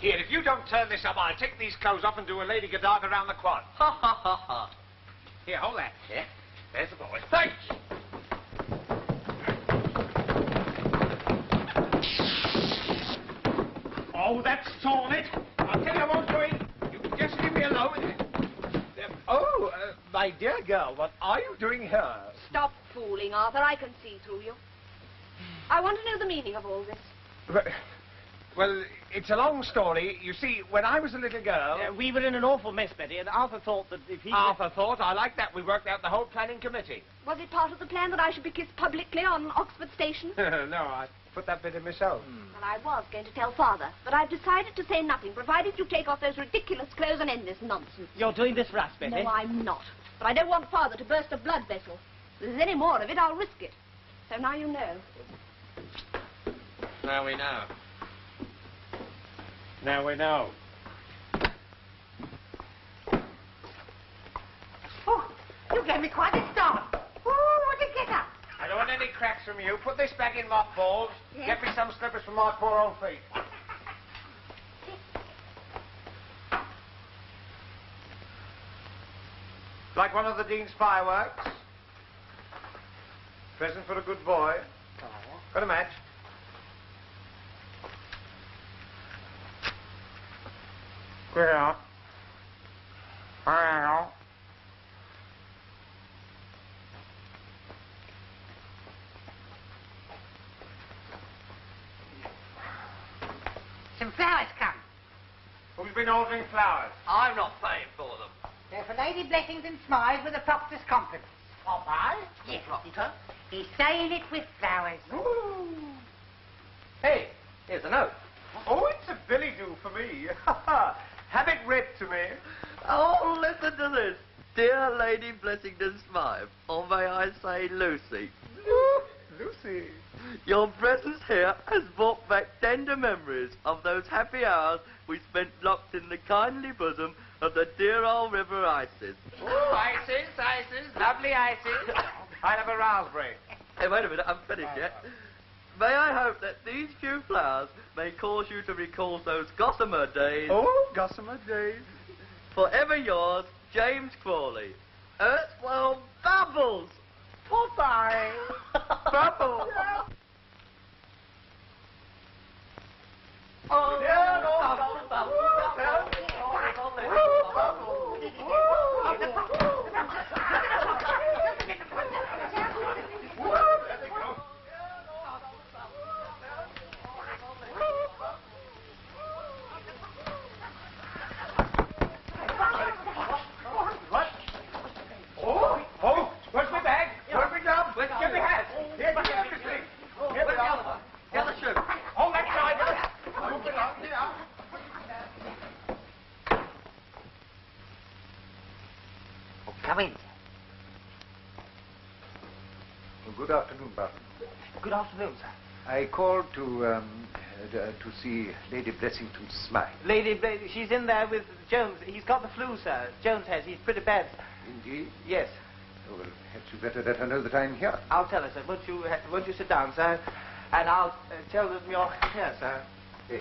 Here, if you don't turn this up, I'll take these clothes off and do a Lady Godiva around the quad. Ha, ha, ha, ha. Here, hold that. Yeah. There's the boy. Thanks. Oh, that's torn it. I'll tell you I won't do it. You can just leave me alone. My dear girl, what are you doing here? Stop fooling, Arthur. I can see through you. I want to know the meaning of all this. Well, it's a long story. You see, when I was a little girl... we were in an awful mess, Betty, and Arthur thought that if he... Arthur thought? I like that. We worked out the whole planning committee. Was it part of the plan that I should be kissed publicly on Oxford Station? No, I put that bit in myself. Well, I was going to tell Father, but I've decided to say nothing, provided you take off those ridiculous clothes and end this nonsense. You're doing this for us, Betty? No, I'm not. But I don't want Father to burst a blood vessel. If there's any more of it, I'll risk it. So now you know. Now we know. Now we know. Oh, you gave me quite a start. Oh, what a get up. I don't want any cracks from you. Put this back in mothballs. Yes. Get me some slippers for my poor old feet. Like one of the Dean's fireworks. Present for a good boy. Got a match? Yeah. I know. Some flowers come. Who's been ordering flowers? I'm not paying for them. They're for Lady Blessings and Smiles with the proctor's compliments. Popeye? Yes, Proctor. He's saying it with flowers. Ooh. Hey, here's a note. Oh, it's a billy-do for me. Have it read to me. Oh, listen to this. Dear Lady Blessington Smythe, or may I say Lucy. Lucy. Your presence here has brought back tender memories of those happy hours we spent locked in the kindly bosom of the dear old River Isis. Oh, Isis, lovely Isis. I'll have a raspberry. Hey, wait a minute, I'm finished yet. May I hope that these few flowers may cause you to recall those gossamer days. Oh, gossamer days. Forever yours, James Crawley. Earthworld Bubbles. Bye-bye. Bubbles. Oh, yeah, Good afternoon, Barton. Good afternoon, sir. I called to see Lady Blessington Smythe. Lady, she's in there with Jones. He's got the flu, sir. Jones has. He's pretty bad. Indeed? Yes. Oh, well, perhaps you better let her know that I'm here. I'll tell her, sir. Won't you sit down, sir? And I'll tell them you're here, sir. Hey.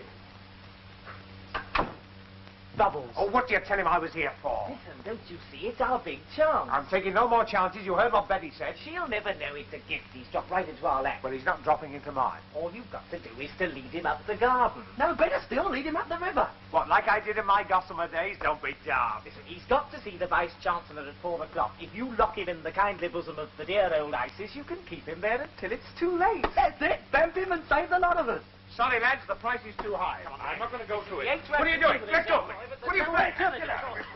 Bubbles. Oh, what do you tell him I was here for? Listen, don't you see? It's our big chance. I'm taking no more chances. You heard what Betty said. She'll never know it's a gift. He's dropped right into our lap. Well, he's not dropping into mine. All you've got to do is to lead him up the garden. No, better still, lead him up the river. What, like I did in my gossamer days? Don't be daft. Listen, he's got to see the Vice-Chancellor at 4 o'clock. If you lock him in the kindly bosom of the dear old Isis, you can keep him there until it's too late. That's it. Bump him and save the lot of us. Sorry, lads, the price is too high. Come on, I'm not going to go through it. He ain't What are you doing? Let go of me. What are you doing?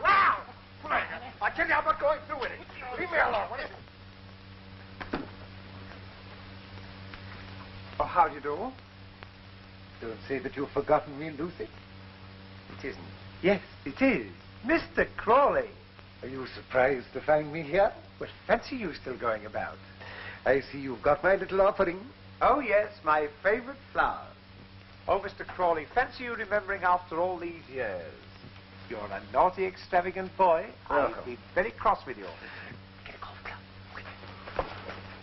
Wow! I tell you, I'm not going through with it. Leave me alone, will you? Oh, how do you do? Don't say that you've forgotten me, Lucy. It isn't. Yes, it is. Mr. Crawley. Are you surprised to find me here? Well, fancy you still going about. I see you've got my little offering. Oh, yes, my favourite flower. Oh, Mr. Crawley, fancy you remembering after all these years. You're a naughty, extravagant boy. Welcome. I've been very cross with you. Get a golf club.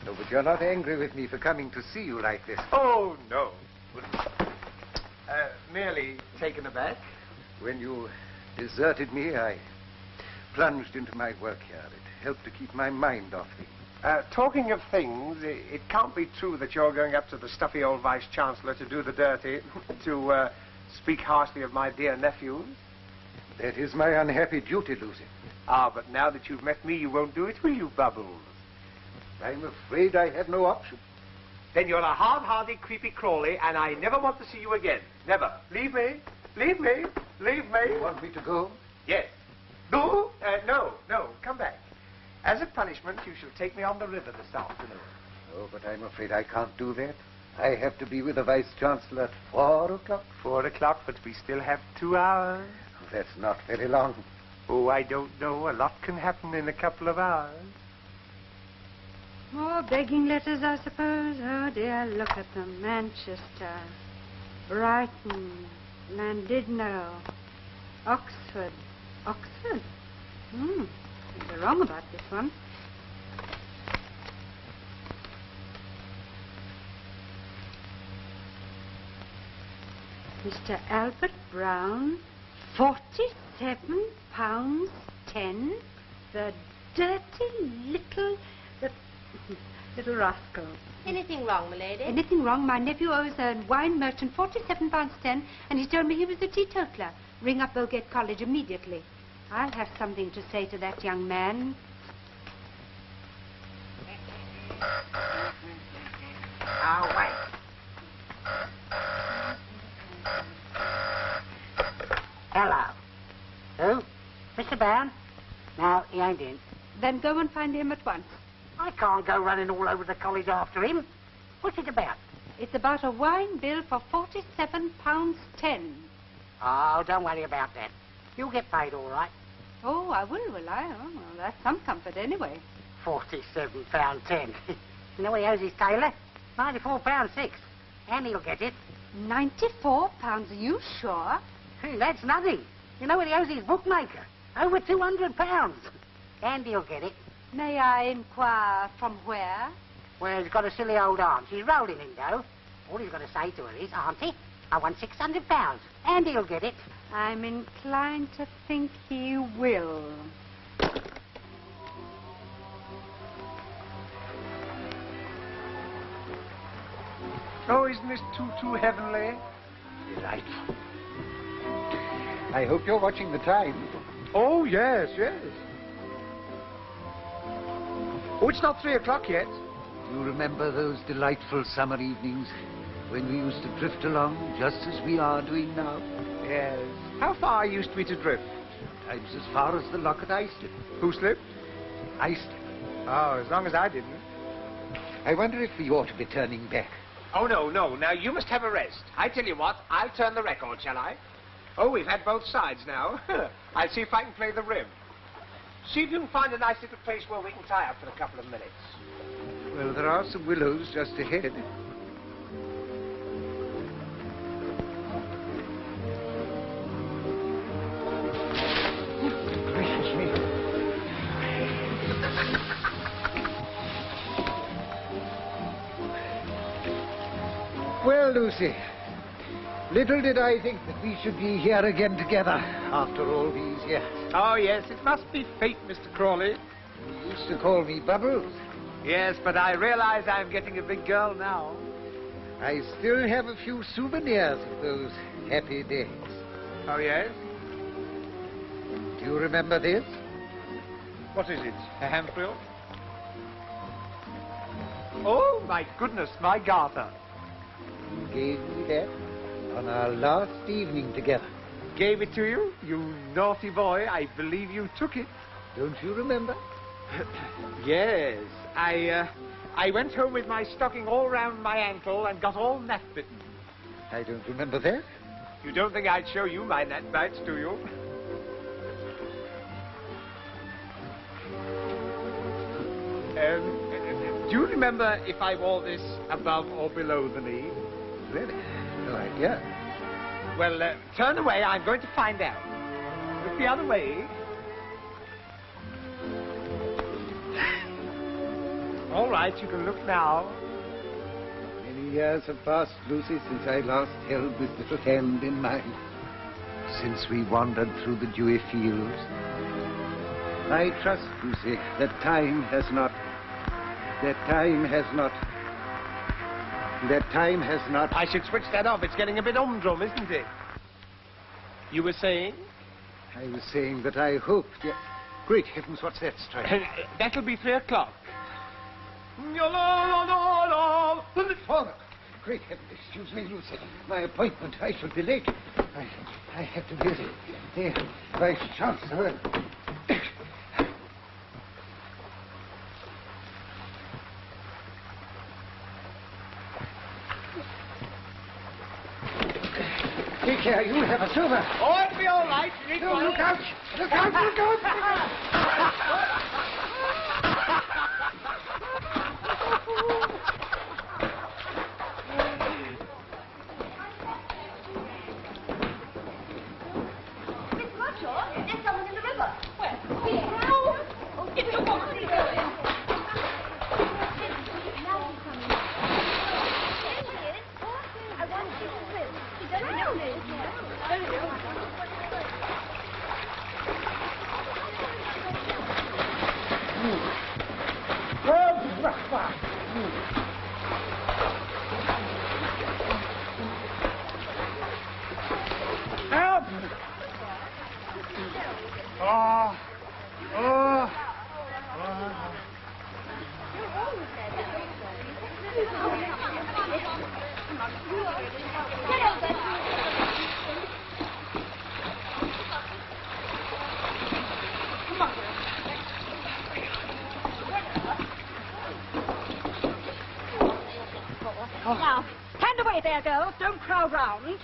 No, but you're not angry with me for coming to see you like this. Oh, no. Merely taken aback. When you deserted me, I plunged into my work here. It helped to keep my mind off things. Talking of things, it can't be true that you're going up to the stuffy old Vice-Chancellor to do the dirty, to speak harshly of my dear nephews. That is my unhappy duty, Lucy. Ah, but now that you've met me, you won't do it, will you, Bubbles? I'm afraid I have no option. Then you're a hard-hearted, creepy Crawley, and I never want to see you again. Never. Leave me. Leave me. Leave me. You want me to go? Yes. No? No. Come back. As a punishment, you shall take me on the river this afternoon. Oh, but I'm afraid I can't do that. I have to be with the Vice-Chancellor at 4 o'clock. 4 o'clock, but we still have 2 hours. That's not very long. Oh, I don't know. A lot can happen in a couple of hours. More begging letters, I suppose. Oh, dear, look at them. Manchester, Brighton, Llandudno, Oxford. Oxford? They're wrong about this one. Mr. Albert Brown, £47.10. The dirty little rascal. Anything wrong, my lady? Anything wrong? My nephew owes a wine merchant £47.10, and he's told me he was a teetotaler. Ring up Bogate College immediately. I'll have something to say to that young man. Now, wait. Hello. Who? Mr. Brown? No, he ain't in. Then go and find him at once. I can't go running all over the college after him. What's it about? It's about a wine bill for £47.10. Oh, don't worry about that. You'll get paid all right. Oh, I will I? Oh, well, that's some comfort anyway. £47.10. You know what he owes his tailor? £94.06. And he'll get it. £94? Are you sure? That's nothing. You know what he owes his bookmaker? Over £200. And he'll get it. May I inquire from where? Well, he's got a silly old aunt. She's rolling in dough. All he's got to say to her is, Auntie, I want £600. And he'll get it. I'm inclined to think he will. Oh, isn't this too heavenly? Delightful. I hope you're watching the time. Oh, yes. Oh, it's not 3 o'clock yet. You remember those delightful summer evenings when we used to drift along just as we are doing now? Yes. How far used we to drift? Sometimes as far as the lock at Islip. Who slipped? I slipped. Oh, as long as I didn't. I wonder if we ought to be turning back. Oh, no. Now, you must have a rest. I tell you what, I'll turn the record, shall I? Oh, we've had both sides now. I'll see if I can play the rim. See if you can find a nice little place where we can tie up for a couple of minutes. Well, there are some willows just ahead. Gracious me. Well, Lucy, little did I think that we should be here again together after all these years. Oh, yes, it must be fate, Mr. Crawley. You used to call me Bubbles. Yes, but I realize I'm getting a big girl now. I still have a few souvenirs of those happy days. Oh, yes? Do you remember this? What is it? A handful? Oh, my goodness, my garter. You gave me that on our last evening together. Gave it to you? You naughty boy, I believe you took it. Don't you remember? Yes, I went home with my stocking all round my ankle and got all gnat-bitten. I don't remember that. You don't think I'd show you my gnat bites, do you? Do you remember if I wore this above or below the knee? Really? No idea. Well, turn away. I'm going to find out. Look the other way. All right, you can look now. Many years have passed, Lucy, since I last held this little hand in mine. Since we wandered through the dewy fields. I trust, Lucy, that time has not... I should switch that off. It's getting a bit humdrum, isn't it? You were saying? I was saying that I hoped... Great heavens, what's that strike? That'll be 3 o'clock. Great heavens, excuse me, Lucy. My appointment, I shall be late. I have to visit the Vice Chancellor. Take care, you'll have a silver. Oh, it'll be all right. No, look out! Look out! Look out! There's someone in the river. Where? Here. Oh, get your box. Now he's coming. There he is. I want to see him swim. He doesn't know this. Help! Oh. Oh. Now, hand away there, girls. Don't crowd round.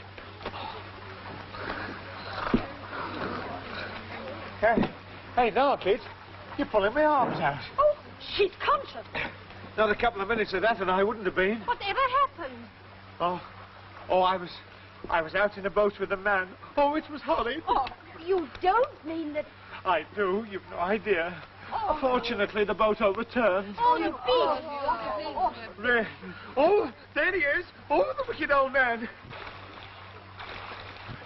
Hey, now, kid, you're pulling my arms out. Oh, she's conscious. Another couple of minutes of that and I wouldn't have been. Whatever happened? Oh, I was out in a boat with a man. Oh, it was horrid. Oh, you don't mean that... I do, you've no idea. Oh. Fortunately, the boat overturned. Oh, you beast. Oh, there he is. Oh, the wicked old man.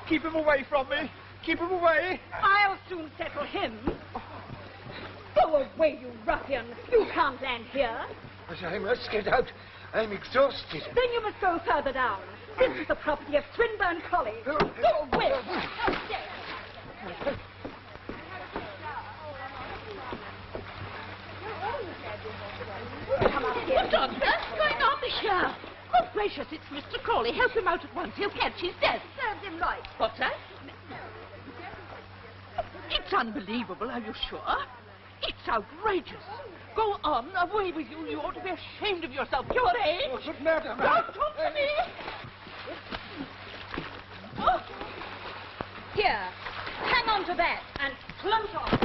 Keep him away from me. Keep him away. I'll soon settle him. Go away, you ruffian. You can't land here. I must get out. I'm exhausted. Then you must go further down. This is the property of Swinburne College. Go away. What on earth's going on here? Oh, gracious, it's Mr. Crawley. Help him out at once. He'll catch his death. Serves him right. What's that? It's unbelievable, are you sure? It's outrageous. Go on, away with you. You ought to be ashamed of yourself. Your age. What's the matter, Don't man? talk to me. Oh. Here, hang on to that and float off.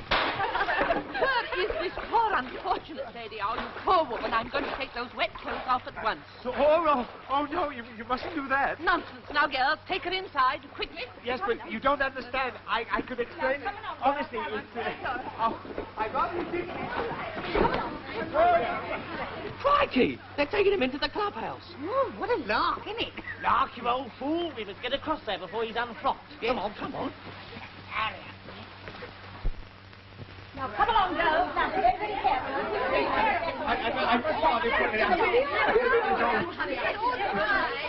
Where is this poor unfortunate lady? Oh, you poor woman. I'm going to take those wet clothes off at once. Oh, no, you mustn't do that. Nonsense. Now, girls, take her inside, quickly. Yes, but you don't understand. I could explain it. Honestly, it's... I got you. Crikey! They're taking him into the clubhouse. Oh, what a lark, isn't it? Lark, you old fool. We must get across there before he's unfrocked. Yes. Come on. Now, come along, girls. Now, be very careful.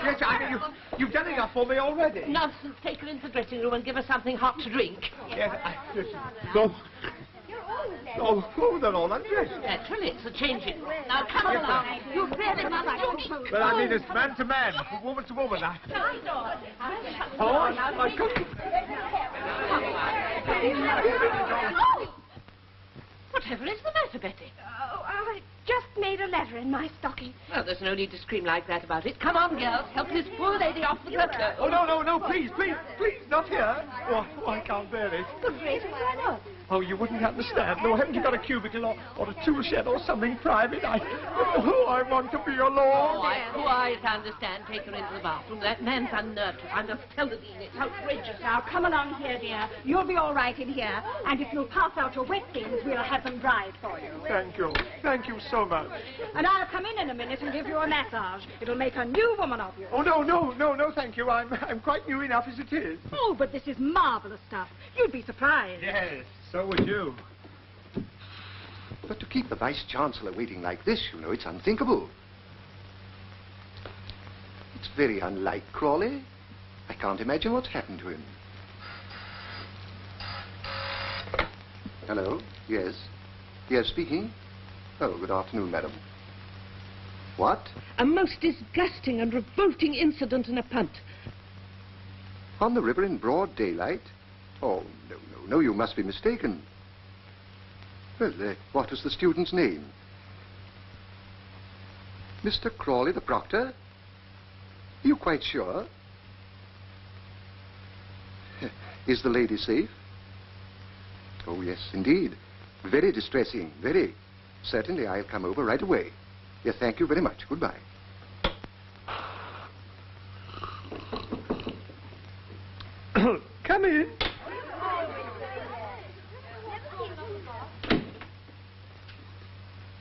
Yes, I mean, you've done enough for me already. Nonsense. Take her into the dressing room and give her something hot to drink. Yes, no. Oh, they're all undressed. Naturally, it's a changing room. Now, come along. You really must do. Well, I mean, it's man to man, woman to woman. Whatever is the matter, Betty? Oh, I just made a letter in my stocking. Well, there's no need to scream like that about it. Come on, girls. Help this poor lady off with her clothes. Oh, no, please, not here. Oh, I can't bear it. Good gracious, why not? Oh, you wouldn't understand. No, haven't you got a cubicle or a tool shed or something private? I want to be alone. Oh, I quite understand. Take her into the bathroom. That man's unnerved. I must tell the dean. It's outrageous. Now, come along here, dear. You'll be all right in here. And if you'll pass out your wet things, we'll have them dried for you. Thank you. Thank you so much. And I'll come in a minute and give you a massage. It'll make a new woman of you. Oh, no, thank you. I'm quite new enough as it is. Oh, but this is marvelous stuff. You'd be surprised. Yes, so would you. But to keep the Vice-Chancellor waiting like this, you know, it's unthinkable. It's very unlike Crawley. I can't imagine what's happened to him. Hello? Yes? Yes, speaking? Oh, good afternoon, madam. What? A most disgusting and revolting incident in a punt. On the river in broad daylight? Oh, no, you must be mistaken. Well, what was the student's name? Mr. Crawley, the proctor? Are you quite sure? Is the lady safe? Oh, yes, indeed. Very distressing, very. Certainly, I'll come over right away. Yes, thank you very much. Goodbye. Come in.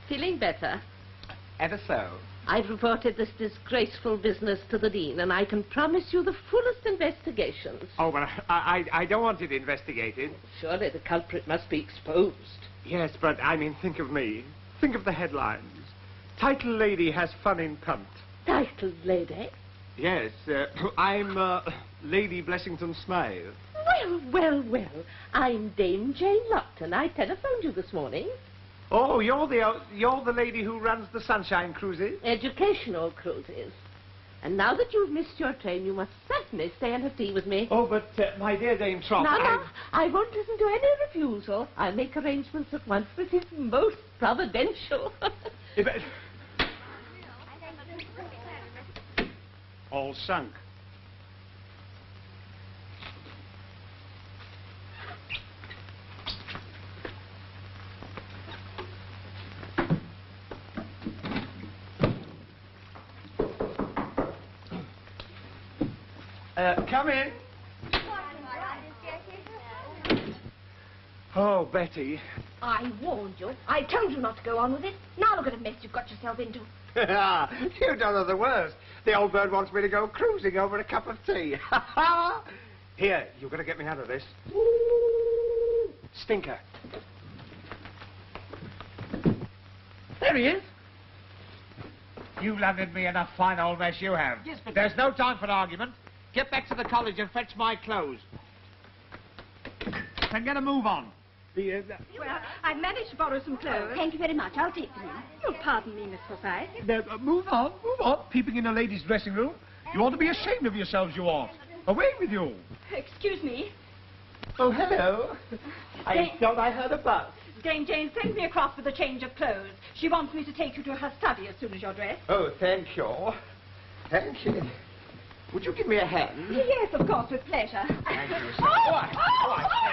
Feeling better? Ever so. I've reported this disgraceful business to the dean, and I can promise you the fullest investigations. Oh, but I don't want it investigated. Surely the culprit must be exposed. Yes, but I mean, think of me. Think of the headlines. Title lady has fun in punt. Title lady? Yes, I'm Lady Blessington Smythe. Well. I'm Dame Jane Lupton. I telephoned you this morning. Oh, you're the lady who runs the Sunshine Cruises? Educational cruises. And now that you've missed your train, you must certainly stay and have tea with me. Oh, but, my dear Dame Trot... No, I won't listen to any refusal. I'll make arrangements at once. This is most providential. All sunk. Come in. Oh, Betty. I warned you. I told you not to go on with it. Now look at the mess you've got yourself into. You don't know the worst. The old bird wants me to go cruising over a cup of tea. Here, you're going to get me out of this. Stinker. There he is. You landed me in a fine old mess you have. Yes, but... There's no time for an argument. Get back to the college and fetch my clothes. And get a move on. Well, I've managed to borrow some clothes. Thank you very much. I'll take them in. You'll pardon me, Miss Forsyth. Move on. Peeping in a lady's dressing room. You ought to be ashamed of yourselves, you ought. Away with you. Excuse me. Oh, hello. I thought I heard a buzz. Dame Jane sent me across with a change of clothes. She wants me to take you to her study as soon as you're dressed. Oh, thank you. Thank you. Would you give me a hand? Yes, of course, with pleasure. Thank you, sir. Oh,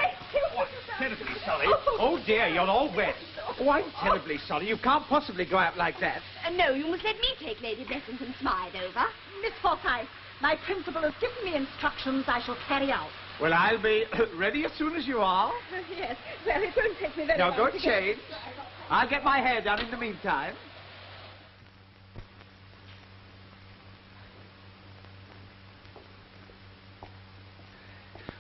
excuse me, sir. terribly sorry. Oh, dear, you're all wet. Oh, I'm terribly sorry. You can't possibly go out like that. No, you must let me take Lady Blessington's Smythe over. Miss Forsyth, my principal has given me instructions I shall carry out. Well, I'll be ready as soon as you are. Yes, well, it won't take me very long. Now, go to get- change. I'll get my hair done in the meantime.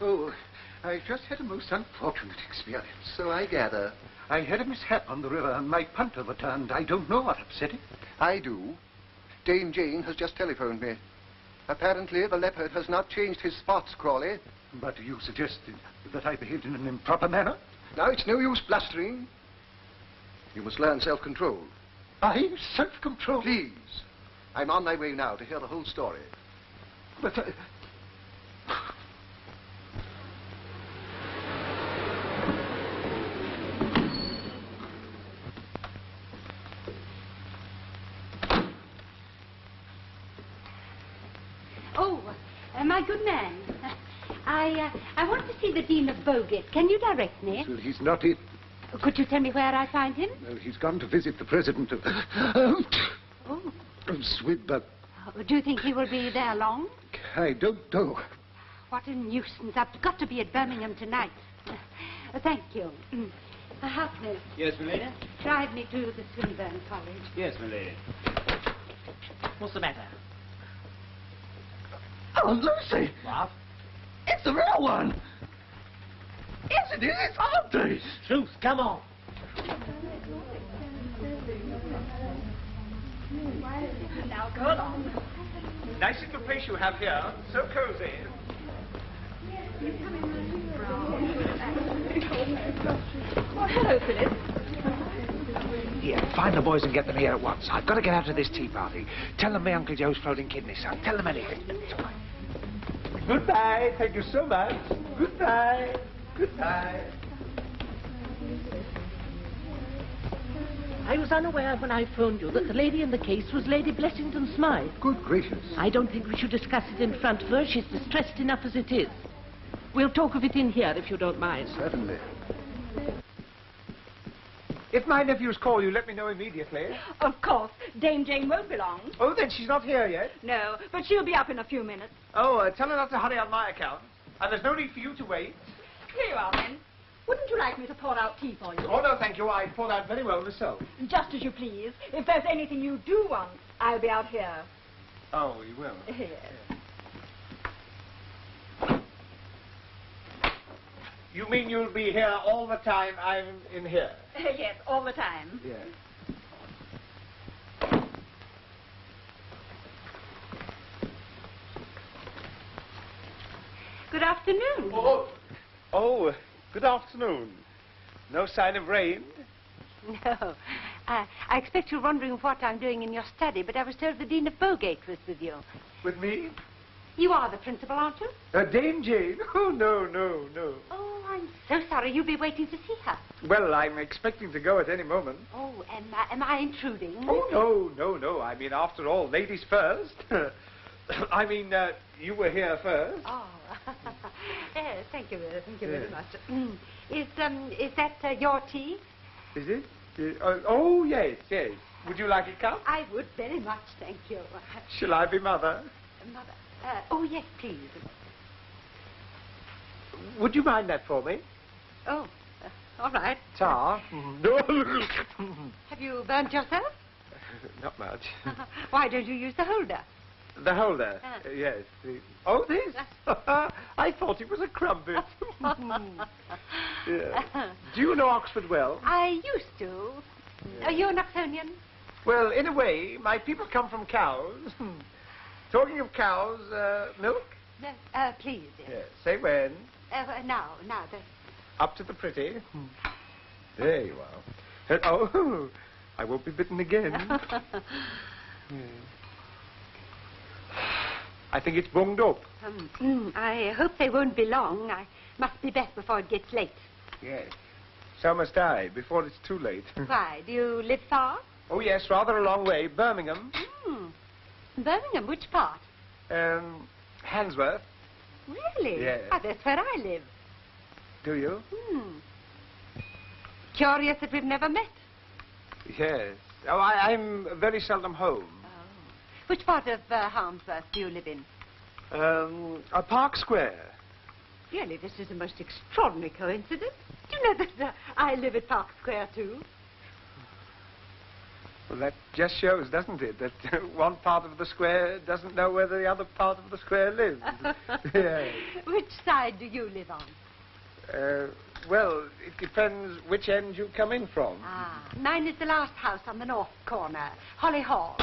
Oh, I just had a most unfortunate experience. So I gather. I had a mishap on the river and my punt overturned. I don't know what upset it. I do. Dame Jane has just telephoned me. Apparently, the leopard has not changed his spots, Crawley. But you suggested that I behaved in an improper manner? Now, it's no use blustering. You must learn self-control. I? Self-control? Please. I'm on my way now to hear the whole story. But my good man, I want to see the Dean of Bowgate. Can you direct me? Well, he's not in. Could you tell me where I find him? Well, he's gone to visit the president of... Oh. of Swidbuck. Do you think he will be there long? I don't know. What a nuisance. I've got to be at Birmingham tonight. Thank you. Hartnell. Yes, my lady? Drive me to the Swinburne College. Yes, my lady. What's the matter? Oh, Lucy! What? It's the real one! Yes, it is! It's Auntie! Truth, come on. Now, go along. Nice little place you have here. So cozy. Oh, hello, Phyllis. Here, find the boys and get them here at once. I've got to get out of this tea party. Tell them my Uncle Joe's floating kidney son. Tell them anything. Goodbye. Thank you so much. Goodbye. Goodbye. I was unaware when I phoned you that the lady in the case was Lady Blessington Smythe. Good gracious. I don't think we should discuss it in front of her. She's distressed enough as it is. We'll talk of it in here, if you don't mind. Certainly. If my nephews call you, let me know immediately. Of course. Dame Jane won't be long. Oh, then she's not here yet? No, but she'll be up in a few minutes. Oh, tell her not to hurry on my account. And there's no need for you to wait. Here you are, then. Wouldn't you like me to pour out tea for you? Oh, no, thank you. I poured out very well myself. Just as you please. If there's anything you do want, I'll be out here. Oh, you will? Yes. You mean you'll be here all the time I'm in here? Yes, all the time. Yes. Good afternoon. Oh, good afternoon. No sign of rain? No. I expect you're wondering what I'm doing in your study, but I was told the Dean of Bowgate was with you. With me? You are the principal, aren't you? Dame Jane? Oh, no, no, no. Oh, I'm so sorry. You'll be waiting to see her. Well, I'm expecting to go at any moment. Oh, am I intruding? Oh, no. I mean, after all, ladies first. I mean, you were here first. Oh, yes, thank you very much. Is that your tea? Is it? Oh, yes. Would you like a cup? I would very much, thank you. Shall I be mother? Mother. Oh, yes, please. Would you mind that for me? Oh, all right. Tar? No. Have you burnt yourself? Not much. Why don't you use the holder? The holder? Yes. Oh, this? I thought it was a crumpet. Yeah. Do you know Oxford well? I used to. Are you an Oxonian? Well, in a way, my people come from cows. Talking of cows, milk? No, please. Yes. Say when. Now. Up to the pretty. There you are. Oh, I won't be bitten again. I think it's bunged up. I hope they won't be long. I must be back before it gets late. Yes. So must I, before it's too late. Why? Do you live far? Oh, yes, rather a long way. Birmingham. Birmingham? Which part? Handsworth. Really? Yes. Ah, that's where I live. Do you? Curious that we've never met. Yes. Oh, I'm very seldom home. Which part of Harmsworth do you live in? Park Square. Really, this is a most extraordinary coincidence. Do you know that I live at Park Square, too? Well, that just shows, doesn't it, that one part of the square doesn't know where the other part of the square lives. Yes. Which side do you live on? Well, it depends which end you come in from. Mine is the last house on the north corner, Holly Hall.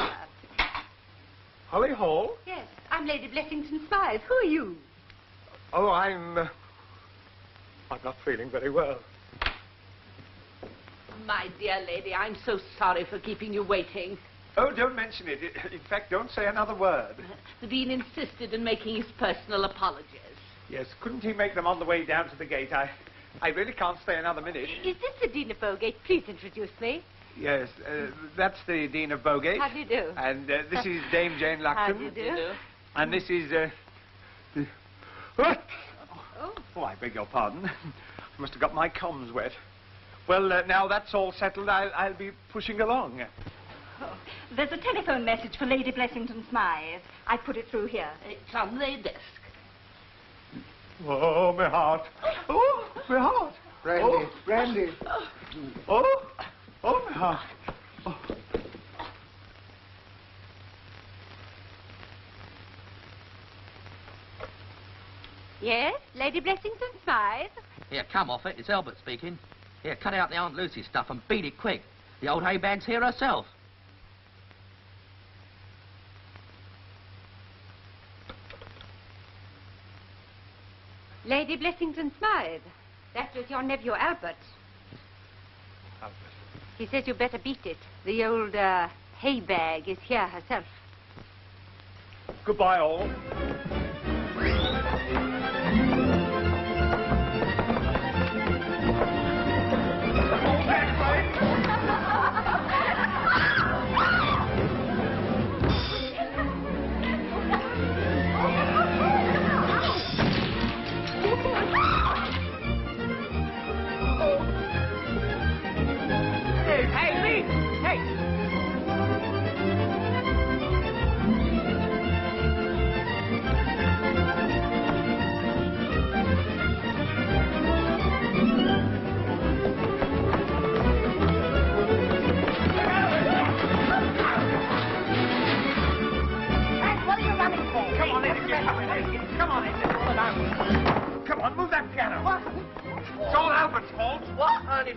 Holly Hall? Yes, I'm Lady Blessington Smythe. Who are you? Oh, I'm not feeling very well. My dear lady, I'm so sorry for keeping you waiting. Oh, don't mention it. In fact, don't say another word. The Dean insisted in making his personal apologies. Yes, couldn't he make them on the way down to the gate? I really can't stay another minute. Is this the Dean of Bowgate? Please introduce me. Yes, that's the Dean of Bowgate. How do you do? And this is Dame Jane Luckton. How do you do? And this is, Oh, I beg your pardon. I must have got my comms wet. Well, now that's all settled, I'll be pushing along. Oh, there's a telephone message for Lady Blessington Smythe. I put it through here. It's on the desk. Oh, my heart. Oh, my heart. Brandy, brandy. Oh, my heart. Oh. Yes, Lady Blessington Smythe. Here, come off it. It's Albert speaking. Here, cut out the Aunt Lucy stuff and beat it quick. The old hay bag's here herself. Lady Blessington Smythe. That was your nephew, Albert. Albert. He says you better beat it. The old hay bag is here herself. Goodbye, all.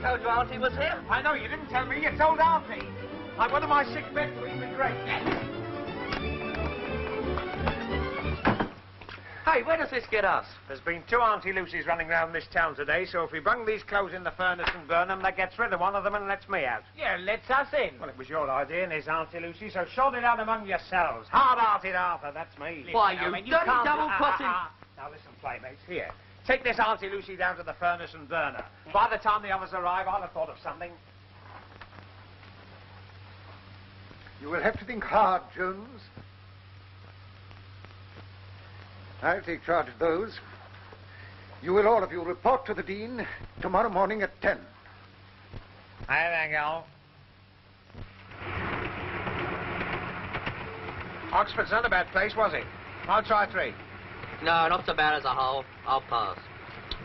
Told you Auntie was here? I know, you didn't tell me, you told Auntie. I went to my sick bed to eat the grape. Hey, where does this get us? There's been 2 Auntie Lucys running round this town today, so if we bung these clothes in the furnace and burn them, that gets rid of one of them and lets me out. Yeah, lets us in. Well, it was your idea and his Auntie Lucy, so sort it out among yourselves. Hard-hearted Arthur, that's me. Why, you dirty double-crossing... Now listen, playmates, here. Take this Auntie Lucy down to the furnace and burn her. By the time the others arrive, I'll have thought of something. You will have to think hard, Jones. I'll take charge of those. You will all of you report to the Dean tomorrow morning at 10. I thank you. Oxford's not a bad place, was it? I'll try 3. No, not so bad as a whole. I'll pass.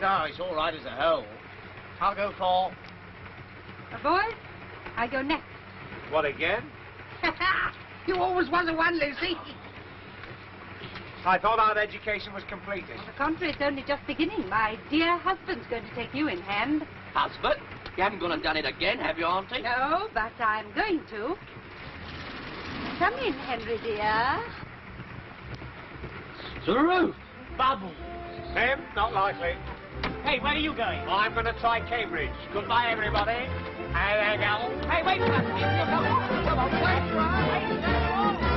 No, it's all right as a whole. I'll go 4. Boys, I go next. What, again? You always was a one, Lucy. I thought our education was completed. On the contrary, it's only just beginning. My dear husband's going to take you in hand. Husband? You haven't gone and done it again, have you, Auntie? No, but I'm going to. Come in, Henry, dear. To the roof. Bubbles. Him? Not likely. Hey, where are you going? I'm going to try Cambridge. Goodbye, everybody. And Hey, wait for us. Come on, wait for us.